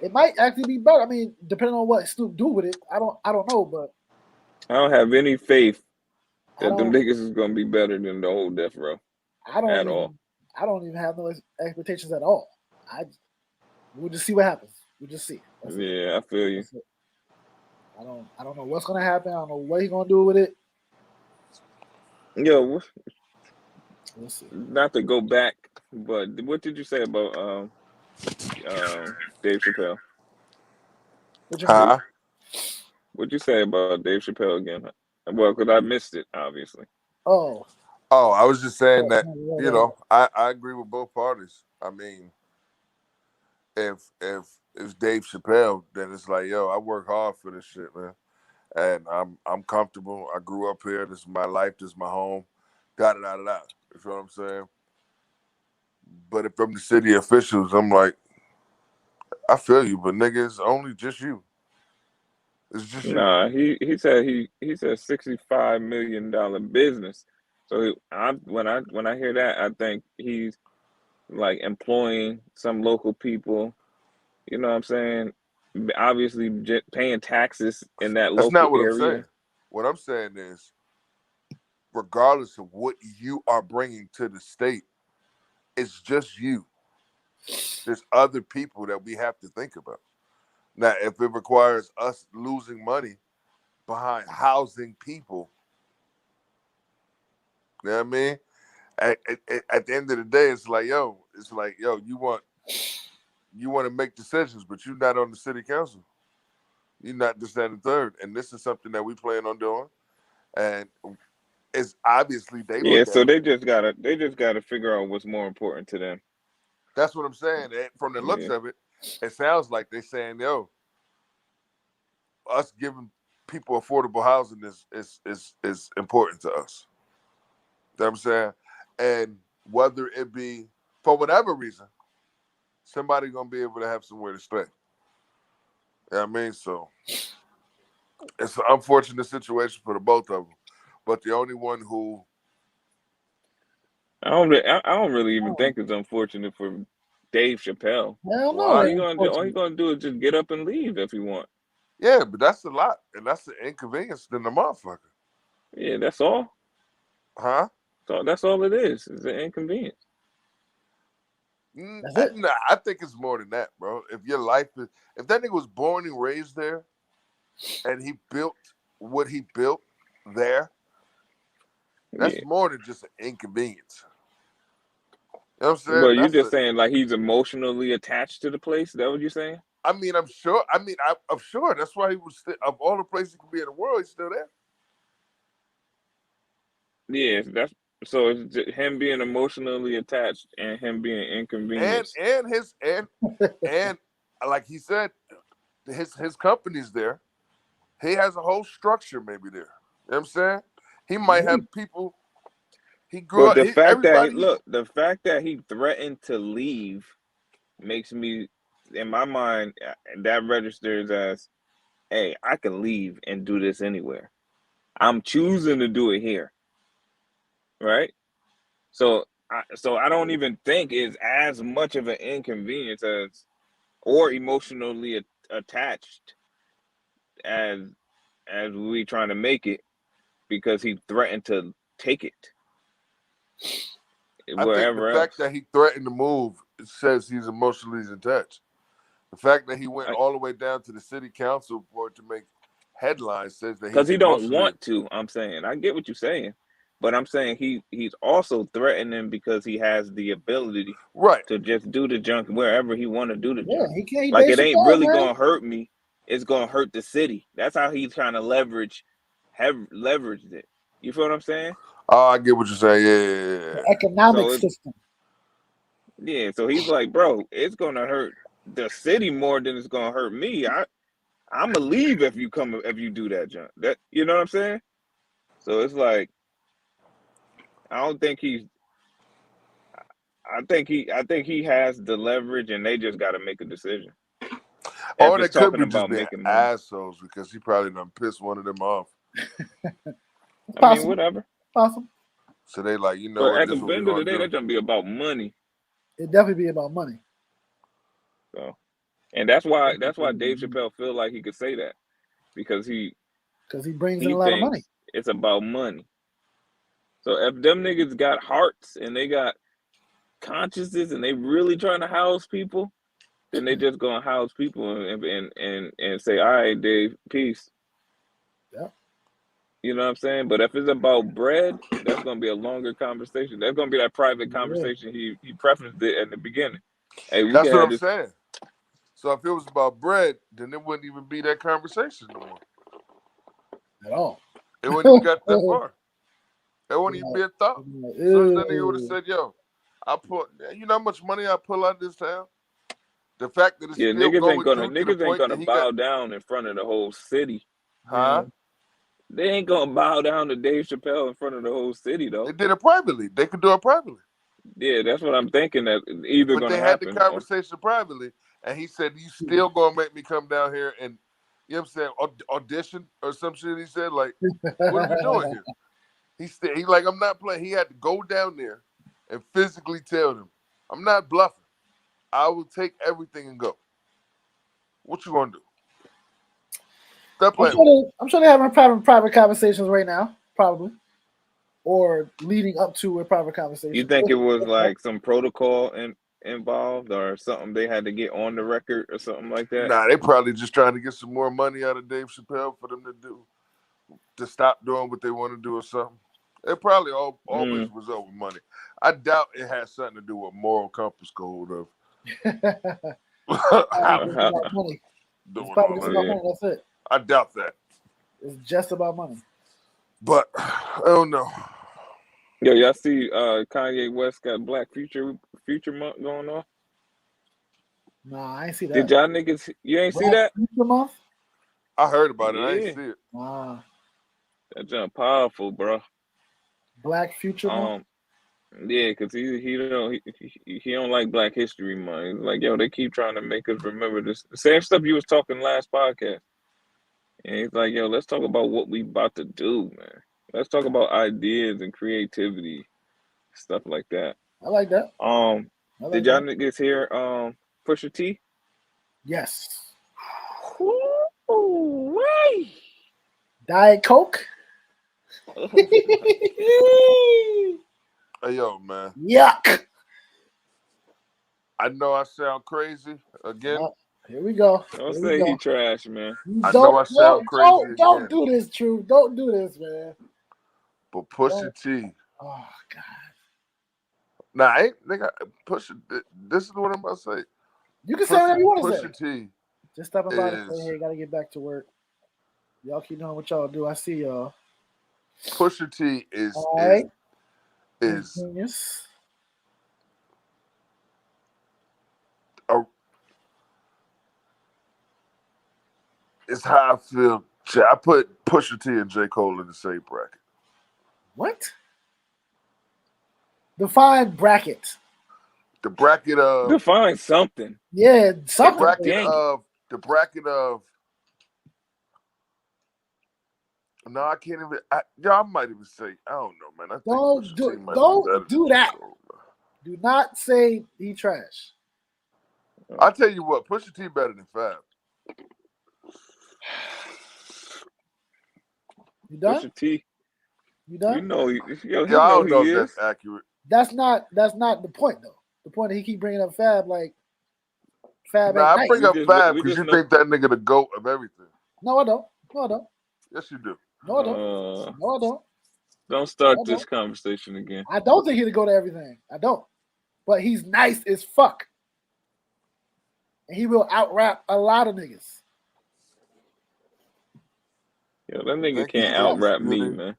It might actually be better. I mean, depending on what Snoop do with it, I don't know, but I don't have any faith I that them don't niggas is gonna be better than the old Death Row I don't at all. even have no expectations at all. We'll just see what happens. We'll just see. That's it. Yeah, I feel you. That's it. I don't know what's gonna happen. I don't know what he's gonna do with it. Yo, We'll see. not to go back, but what did you say about Dave Chappelle? What you mean? Huh? What'd you say about Dave Chappelle again? Well, because I missed it, obviously. Oh, Oh, I was just saying that, yeah, you know, I agree with both parties. I mean, if it's Dave Chappelle, then it's like, yo, I work hard for this shit, man. And I'm comfortable. I grew up here. This is my life. This is my home. Da da da da da. You feel what I'm saying? But if I'm the city officials, I'm like, I feel you, but nigga, it's only just you. It's just you. Nah, he said he said $65 million business. So when I hear that, I think he's like employing some local people. You know what I'm saying? Obviously, paying taxes in that That's local not what I'm saying. area. What I'm saying is, regardless of what you are bringing to the state, it's just you. There's other people that we have to think about. Now, if it requires us losing money behind housing people, you know what I mean? At the end of the day, it's like, yo, you want to make decisions, but you're not on the city council. You're not this, that, and third. And this is something that we plan on doing. And it's obviously they Yeah, look so at it. they just gotta figure out what's more important to them. That's what I'm saying. And from the looks Yeah. of it, it sounds like they're saying, yo, us giving people affordable housing is important to us. You know what I'm saying? And whether it be for whatever reason, somebody gonna be able to have somewhere to stay. You know what I mean? So it's an unfortunate situation for the both of them. But the only one who I don't really even think it's unfortunate for Dave Chappelle. hell no. All it he ain't gonna do, unfortunate. is just get up and leave if he want. yeah, but that's a lot. And that's the inconvenience than the motherfucker. Yeah, that's all. Huh? So that's all it is. It's an inconvenience. That's it. I think it's more than that, bro. If that nigga was born and raised there and he built what he built there, that's Yeah. more than just an inconvenience. You know what I'm But saying? you just saying like he's emotionally attached to the place. Is that what you're saying? I'm sure. I'm sure. That's why he was of all the places he could be in the world, he's still there. Yeah, that's so. It's just him being emotionally attached and him being inconvenienced. And like he said, his company's there. He has a whole structure maybe there. You know what I'm saying? He might have people. He grew But up. the fact that he threatened to leave makes me, in my mind, that registers as, hey, I can leave and do this anywhere. I'm choosing to do it here, right? So I don't even think it's as much of an inconvenience as, or emotionally attached as we trying to make it, because he threatened to take it I think wherever the fact else. that he threatened to move says he's emotionally attached. The fact that he went all the way down to the city council for it to make headlines says that Because he's he don't emotionally. want to. I'm saying, I get what you're saying, but I'm saying he's also threatening because he has the ability, right, to just do the junk wherever he want to do the Yeah, junk. he can't. He Like Dave it ain't Chappelle, really man. gonna hurt me it's gonna hurt the city. That's how he's trying to leveraged it. You feel what I'm saying? Oh, I get what you're saying. The economic So system. so he's like, bro, it's gonna hurt the city more than it's gonna hurt me. I'm gonna leave if you do that, John. That, you know what I'm saying? So it's like, I think he has the leverage, and they just got to make a decision. Or If they it's could talking be just about being making money, assholes because he probably done pissed one of them off. I mean, whatever. Possible. So they like, you know But what, at this the is what end we're of the gonna day, do. that's gonna be about money. It definitely be about money. So, and that's why Dave Chappelle feel like he could say that, because he brings in a lot of money. thinks it's about money. So if them niggas got hearts and they got consciences and they really trying to house people, then they just gonna house people and say, all right, Dave, peace. Yeah. You know what I'm saying? But if it's about bread, that's gonna be a longer conversation. That's gonna be that private conversation he preferenced it at the beginning. Hey, we That's can what have I'm this. saying. So if it was about bread, then it wouldn't even be that conversation no more. At all. It wouldn't even got that far. It wouldn't even be a thought. As soon as that nigga would have said, yo, you know how much money I pull out of this town? The fact that it's still going through to the Niggas ain't point gonna that he bow got, down in front of the whole city. huh? They ain't gonna bow down to Dave Chappelle in front of the whole city, though. They did it privately. They could do it privately. Yeah, that's what I'm thinking. That either But gonna they had happen. the conversation privately, and he said, "You still gonna make me come down here and, you know what I'm saying, audition or some shit?" He said, "Like, what are we doing here?" He like, "I'm not playing." He had to go down there and physically tell them, "I'm not bluffing. I will take everything and go." What you gonna do? Stop playing. I'm sure they're having private conversations right now, probably, or leading up to a private conversation. You think it was like some protocol involved or something they had to get on the record or something like that? Nah, they probably just trying to get some more money out of Dave Chappelle for them to stop doing what they want to do or something. It probably always was over money. I doubt it has something to do with moral compass code of about money. doing It's probably all just that. about money. That's it. I doubt that. It's just about money. But I don't know. Yo, y'all see Kanye West got Black Future Month going on? Nah, I ain't see that. Did y'all niggas? You ain't see that? Future Month? I heard about it. I ain't see it. Wow. That jump powerful, bro. Black Future Month? Yeah, because he don't like Black History Month. He's like, yo, they keep trying to make us remember this. The same stuff you was talking last podcast. And he's like, yo, let's talk about what we about to do, man. Let's talk about ideas and creativity, stuff like that. I like that. Did y'all niggas hear Pusha T? Yes. Ooh-wee. Diet Coke? Hey, yo, man. Yuck. I know I sound crazy again. Here we go. Don't say he trash, man. I know I sound crazy again. Don't do this, True. Don't do this, man. But Pusha T. Oh, God. Nah, nigga, Pusha. This is what I'm about to say. You can say whatever you want to say. Pusha T. Just stop about it and say, hey, gotta get back to work. Y'all keep doing what y'all do. I see y'all. Pusha T is genius. It's how I feel. I put Pusha T and J. Cole in the same bracket. What? Define bracket. The bracket of define something. Yeah, something. The bracket of. No, I can't even. I might even say. I don't know, man. I think don't do that. Do not say he trash. I'll tell you what. Pusha T better than Fab. You done? Pusha T. You done? You know, I don't know if that's accurate. That's not the point though. The point is he keep bringing up Fab like Fab. Nah, I bring up Fab because you think that nigga the GOAT of everything. No, I don't. No, I don't. Yes, you do. No, I don't. No, I don't. Don't start this conversation again. I don't think he'd go to everything. I don't. But he's nice as fuck. And he will out rap a lot of niggas. Yo, that nigga Thank you can't for out this, rap me, Judy. man.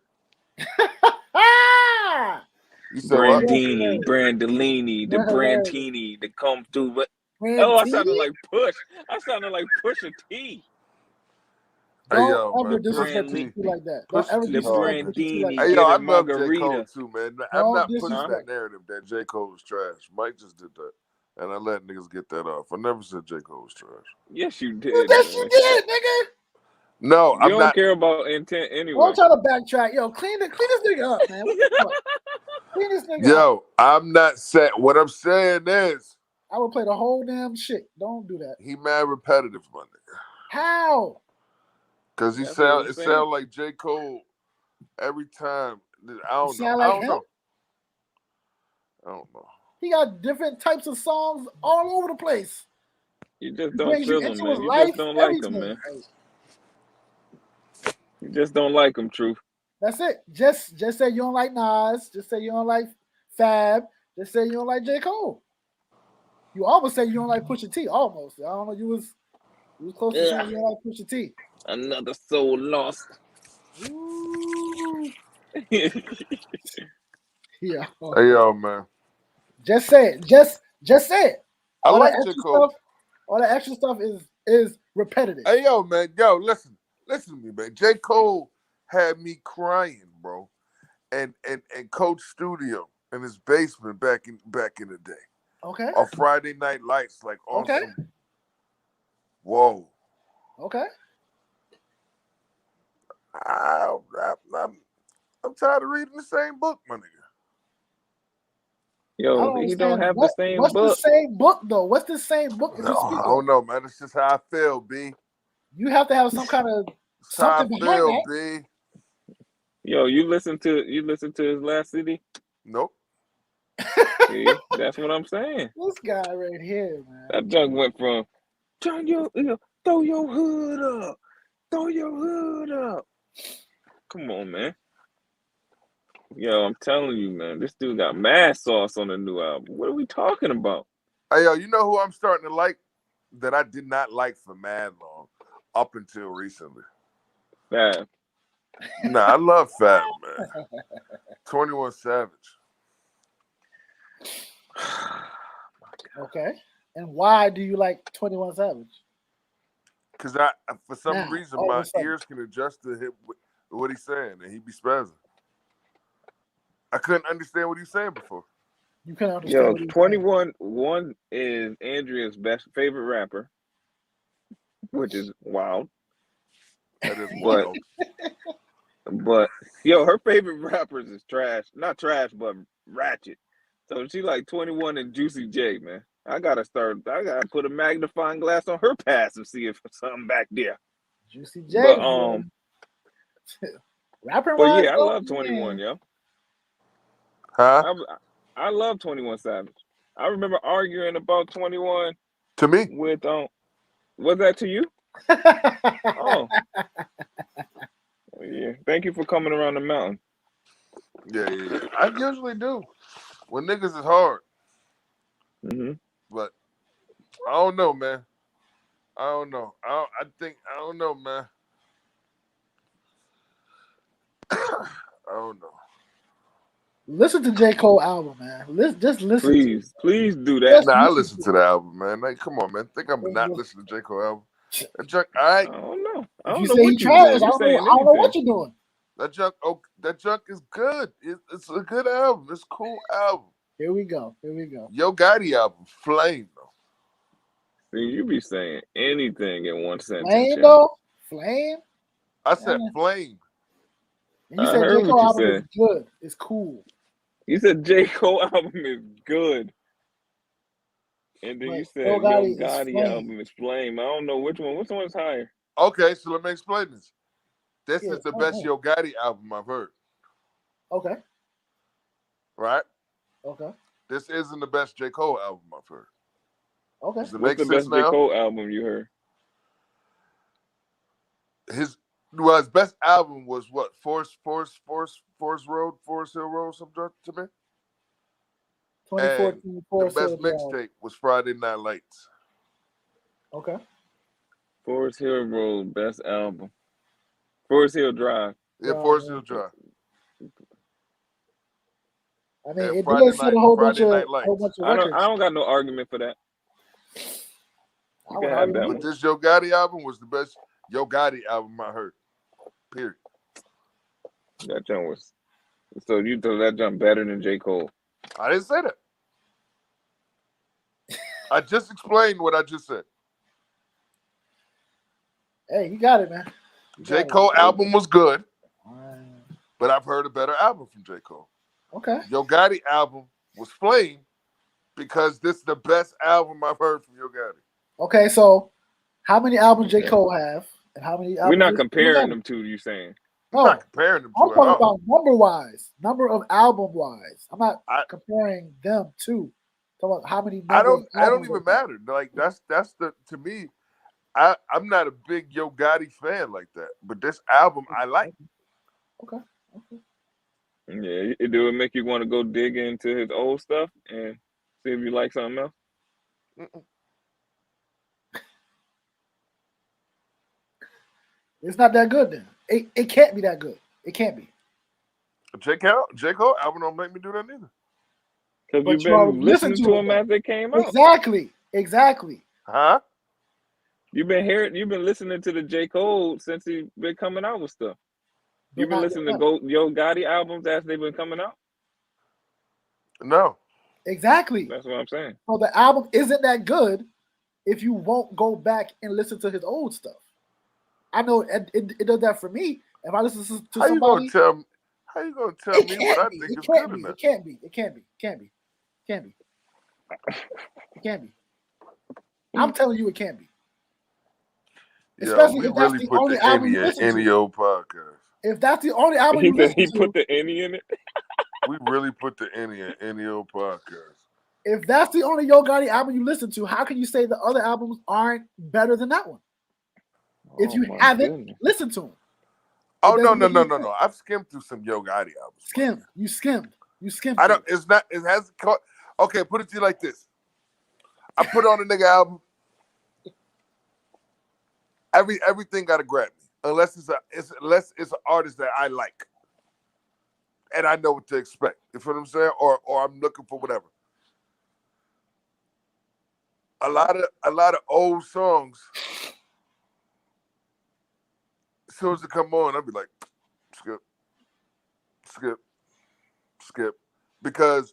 Ah! You said what? Brandini, Brandolini, the You're hilarious. Brantini, the come through. But oh, I Brandini? sounded like Push. I sounded like Pusha T. Hey Don't yo, ever man, disrespect Pusha T, Pusha T like that. Don't Pusha ever T The hard, disrespect man. Pusha T like Brandini, Hey that. yo, get I a love J. Cole margarita. too, man. I'm Don't not pushing disrespect. that narrative that J. Cole was trash. Mike just did that. And I let niggas get that off. I never said J. Cole was trash. Yes, you did, Yes, you man. did, nigga. No, You I'm don't not. care about intent anyway. Don't try to backtrack. Yo, clean this nigga up, man. What the fuck? Clean this nigga up. Yo, I'm not saying. What I'm saying is, I would play the whole damn shit. Don't do that. he mad repetitive, my nigga. How? Cause he That's what I'm it saying. sound like J. Cole every time. I don't know. Sound I like don't him? know. I don't know. He got different types of songs all over the place. You just He don't brings you feel him, into man. his You life, just don't like him, everything. man. Like, You just don't like him, Truth. that's it. Just say you don't like Nas. Just say you don't like Fab. Just say you don't like J. Cole. You almost say you don't like Pusha T. Almost. I don't know. You was close to saying you don't like Pusha T. Another soul lost. Ooh. Yeah. Hey yo, man. Just say it. Just say it. I All like that J. extra Cole. stuff. All that extra stuff is repetitive. Hey yo, man. Yo, listen to me, man. J. Cole had me crying, bro. And Coach Studio in his basement back in the day. Okay. On Friday Night Lights, like Okay. awesome. Whoa. Okay. I'm tired of reading the same book, my nigga. I Yo, don't he don't understand have the same what's book. the same book though. What's the same book that you speak I of? don't know, man. It's just how I feel, B. You have to have some kind of It's how I something behind feel, that. B. Yo, you listen to his last CD? Nope. See, that's what I'm saying. This guy right here, man. That junk went from throw your hood up, throw your hood up. Come on, man. Yo, I'm telling you, man, this dude got mad sauce on the new album. What are we talking about? Hey, yo, you know who I'm starting to like that I did not like for mad long up until recently? Fab. Nah, I love Fab, man. 21 Savage. Okay. And why do you like 21 Savage? Because for some Now, reason, all of my a sudden. ears can adjust to hit what he's saying, and he be spazzing. I couldn't understand what he was saying before. You couldn't understand Yo, what he was 21 one is Andrea's favorite rapper, which is wild. That is wild. But yo, her favorite rappers is trash. Not trash, but ratchet. So she like 21 and Juicy J, man. I gotta put a magnifying glass on her past and see if something back there. Juicy J. But rapper but wise, yeah, I though, love 21, man. yo. Huh? I love 21 Savage. I remember arguing about 21 To me. with was that to you? Oh. Yeah. Thank you for coming around the mountain. Yeah. I usually do. When niggas is hard. Mm-hmm. But I don't know, man. I don't know. I don't know, man. I don't know. Listen to J. Cole album, man. Just listen to it. Please do that. Nah, I listen to the album, man. Like, come on, man. Think I'm not listening to J. Cole album? That junk, all right. I don't know. If you say he trash, I don't know what you're doing. That junk is good. It's a good album. It's a cool album. Here we go. Yo Gotti album, Flame, though. See, you be saying anything in one sentence. Flame, though? Flame? I said Flame. And you I said heard J. Cole what you album said. is good. It's cool. You said J. Cole album is good. And then But you said Yo Yo Gotti is Gotti Flame. album is Flame. I don't know which one. Which one's higher? Okay, so let me explain this. This Yeah, is the best Yo Gotti album I've heard. Okay. Right? Okay. This isn't the best J. Cole album I've heard. Okay. Does it What's make the sense best J. now? Cole album you heard? His best album was what? Forest Hill Road, something to me. 2014 The Forest best Hill Drive. mixtape was Friday Night Lights. Okay. Forest Hill Road, best album. Forest Hill Drive. Yeah, Oh, Forest man. Hill Drive. I mean, And it Friday did set night, a whole Friday night bunch lights. of I records. don't got no argument for that. I You would can have argue that with But one. this Yo Gotti album was the best Yo Gotti album I heard. Period. That jump was. So you thought that jump better than J. Cole? I didn't say that. I just explained what I just said. Hey, you got it, man. You J. got it. Cole album was good, Uh, but I've heard a better album from J. Cole. okay. Yo Gotti album was flame because this is the best album I've heard from Yo Gotti. Okay, so how many albums J. Okay. Cole have, and how many albums? We're not Yo comparing Gotti? them two. You saying? I'm No, not comparing them I'm to it. talking about number of album wise. I'm not I- comparing them to. I'm talking about how many. I number of don't albums even they got. matter. Like that's the to me. I'm not a big Yo Gotti fan like that, but this album I like. Okay. Yeah, do it make you want to go dig into his old stuff and see if you like something else? Mm-mm. It's not that good then. It can't be that good. It can't be. J. Cole album don't make me do that neither. Because But you've you already been listening listened to to it, them though. as they came out. Exactly. Huh? You've been listening to the J. Cole since he's been coming out with stuff. You've been not listening with to Yo Gotti albums as they've been coming out. No. Exactly. That's what I'm saying. So the album isn't that good if you won't go back and listen to his old stuff. I know it does that for me. If I listen to How you somebody, gonna tell me? How you gonna tell it me can't what I be. think It is can't good be. enough? It can't be. It can't be. Can't be. Can't be. It can't be. I'm telling you, it can't be. Yeah, Especially we if that's really the put only the album Any you in listen to. any old podcast. If that's the only album He you said listen he to, put the any in it. We really put the Any in any old podcast. if that's the only Yo Gotti album you listen to, how can you say the other albums aren't better than that one? If you my haven't goodness. listened to them. Oh no doesn't no make no any no sense. no! I've skimmed through some Yo Gotti albums. Skimmed. You skimmed. You skimmed. I don't. It's not. It hasn't caught. Okay, put it to you like this. I put on a nigga album. Everything gotta grab me, unless it's an artist that I like, and I know what to expect. You feel what I'm saying? Or I'm looking for whatever. A lot of old songs. As soon as it come on, I'll be like, skip, because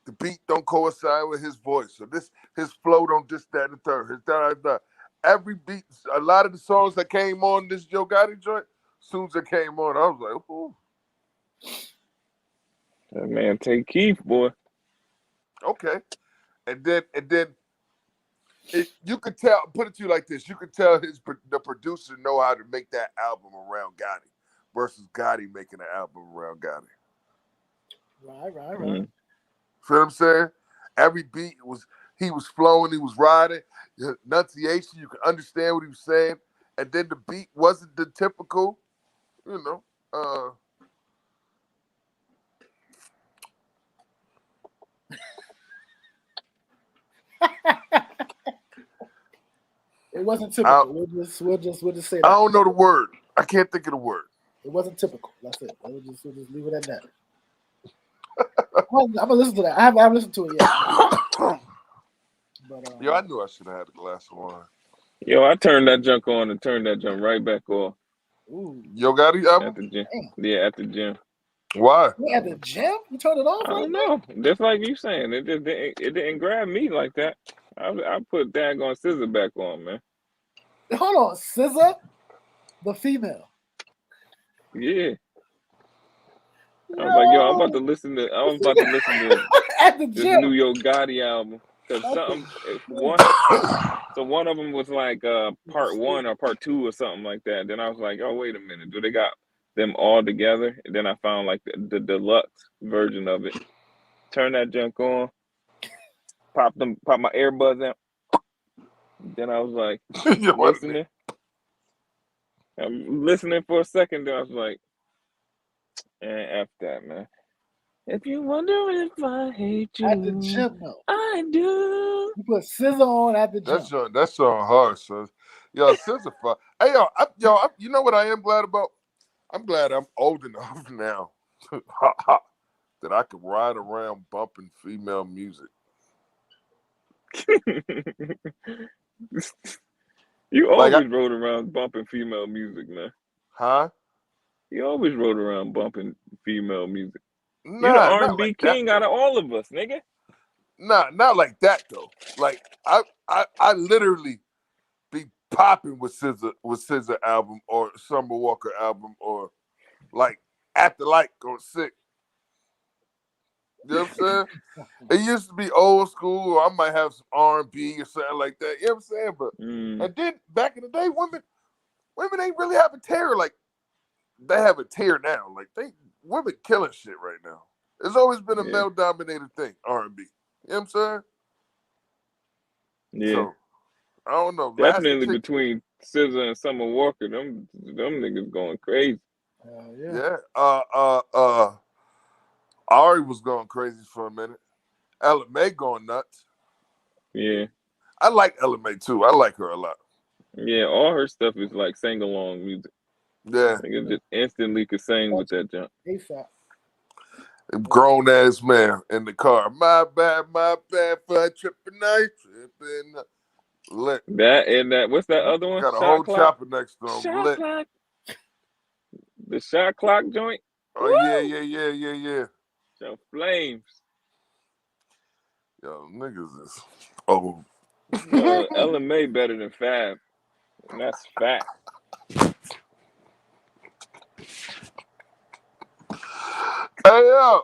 the beat don't coincide with his voice. So his flow don't this, that, and the third. His that. Every beat, a lot of the songs that came on this Yo Gotti joint, as soon as it came on, I was like, ooh. That man take Keith, boy. Okay. And then you could tell, put it to you like this, you could tell the producer know how to make that album around Gotti versus Gotti making an album around Gotti. Right. Mm. Feel what I'm saying? Every beat he was flowing, he was riding, the enunciation, you could understand what he was saying, and then the beat wasn't the typical, It wasn't typical. We'll just say that. I don't know the word. I can't think of the word. It wasn't typical. That's it. We'll just leave it at that. I'm gonna listen to that. I haven't listened to it yet. But, Yo, I knew I should have had a glass of wine. Yo, I turned that junk on and turned that junk right back off. Ooh. Yo Gotti album? At the gym. Damn. Yeah, at the gym. Why? You at the gym? You turned it off? I don't know. Just like you saying, it didn't grab me like that. I put daggone scissor back on, man. Hold on, SZA, the female. Yeah. I was like, yo, I was about to listen to At the this gym. new Yo Gotti album. Cause one of them was like part 1 or part 2 or something like that. Then I was like, oh, wait a minute, do they got them all together? And then I found like the deluxe version of it. Turn that junk on, pop my earbuds out. Then I was like listening. I'm listening for a second. Then I was like, F that, man. If you wonder if I hate you, At the gym, though. I do. You put SZA on at the gym. That song hard, son. Yo, SZA. Hey, yo, you know what I am glad about? I'm glad I'm old enough now that I can ride around bumping female music. You Like always rode around bumping female music, man. Huh? You always rode around bumping female music. You're the Nah, not R&B like that. king out of all of us, nigga. Nah, not like that though. Like I literally be popping with SZA album or Summer Walker album or like At the Light on Sick. You know what I'm saying? It used to be old school, or I might have some R&B or something like that. You know what I'm saying? But and then back in the day, women ain't really have a tear like they have a tear now. Like women killing shit right now. It's always been a Yeah. male dominated thing, R&B. You know what I'm saying? Yeah. So I don't know. Definitely between SZA and Summer Walker, them niggas going crazy. Yeah. Ari was going crazy for a minute. Ella May going nuts. Yeah. I like Ella May too. I like her a lot. Yeah, all her stuff is like sing along music. Yeah. Niggas just instantly could sing with that jump. ASAP. Grown ass man in the car. My bad for tripping night. Tripping lit. That and that, what's that other one? Got a Shot whole clock? chopper next to him. Shot Lit. clock. The shot clock joint? Oh yeah. Some flames. Yo, niggas is old. Ella May better than Fab. And that's fact. Hey yo.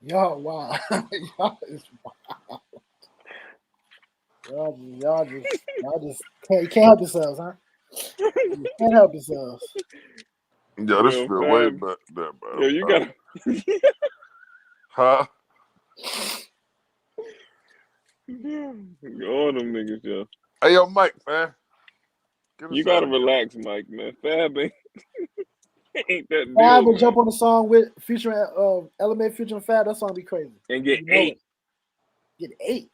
Y'all wow. Y'all is wild. Y'all just can't help yourselves, huh? You can't help yourselves. Yo, this Yo, feel Fab. way better, bro. Yo, you gotta Huh? all them niggas, yo. Hey yo, Mike, man. You gotta relax, Mike, man. Fab ain't that deal, Fab will man. jump on the song with featuring Element featuring Fab. That song be crazy. And get You know 8. it. Get 8.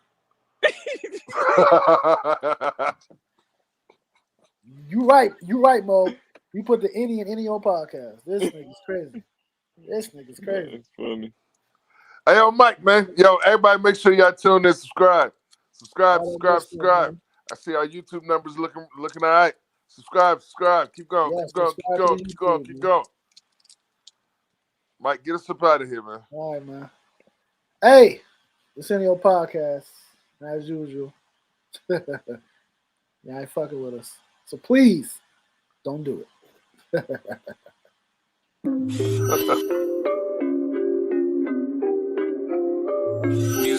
You right, Mo. You put the any in any on podcast. This nigga's crazy. It's funny. Hey yo, Mike, man. Yo, everybody make sure y'all tune in, subscribe. Subscribe. I see our YouTube numbers looking all right. Subscribe. Keep going. Yes, Keep going. Mike, get us up out of here, man. All right, man. Hey, it's in your podcast, as usual. Y'all ain't fucking with us. So please, don't do it. Music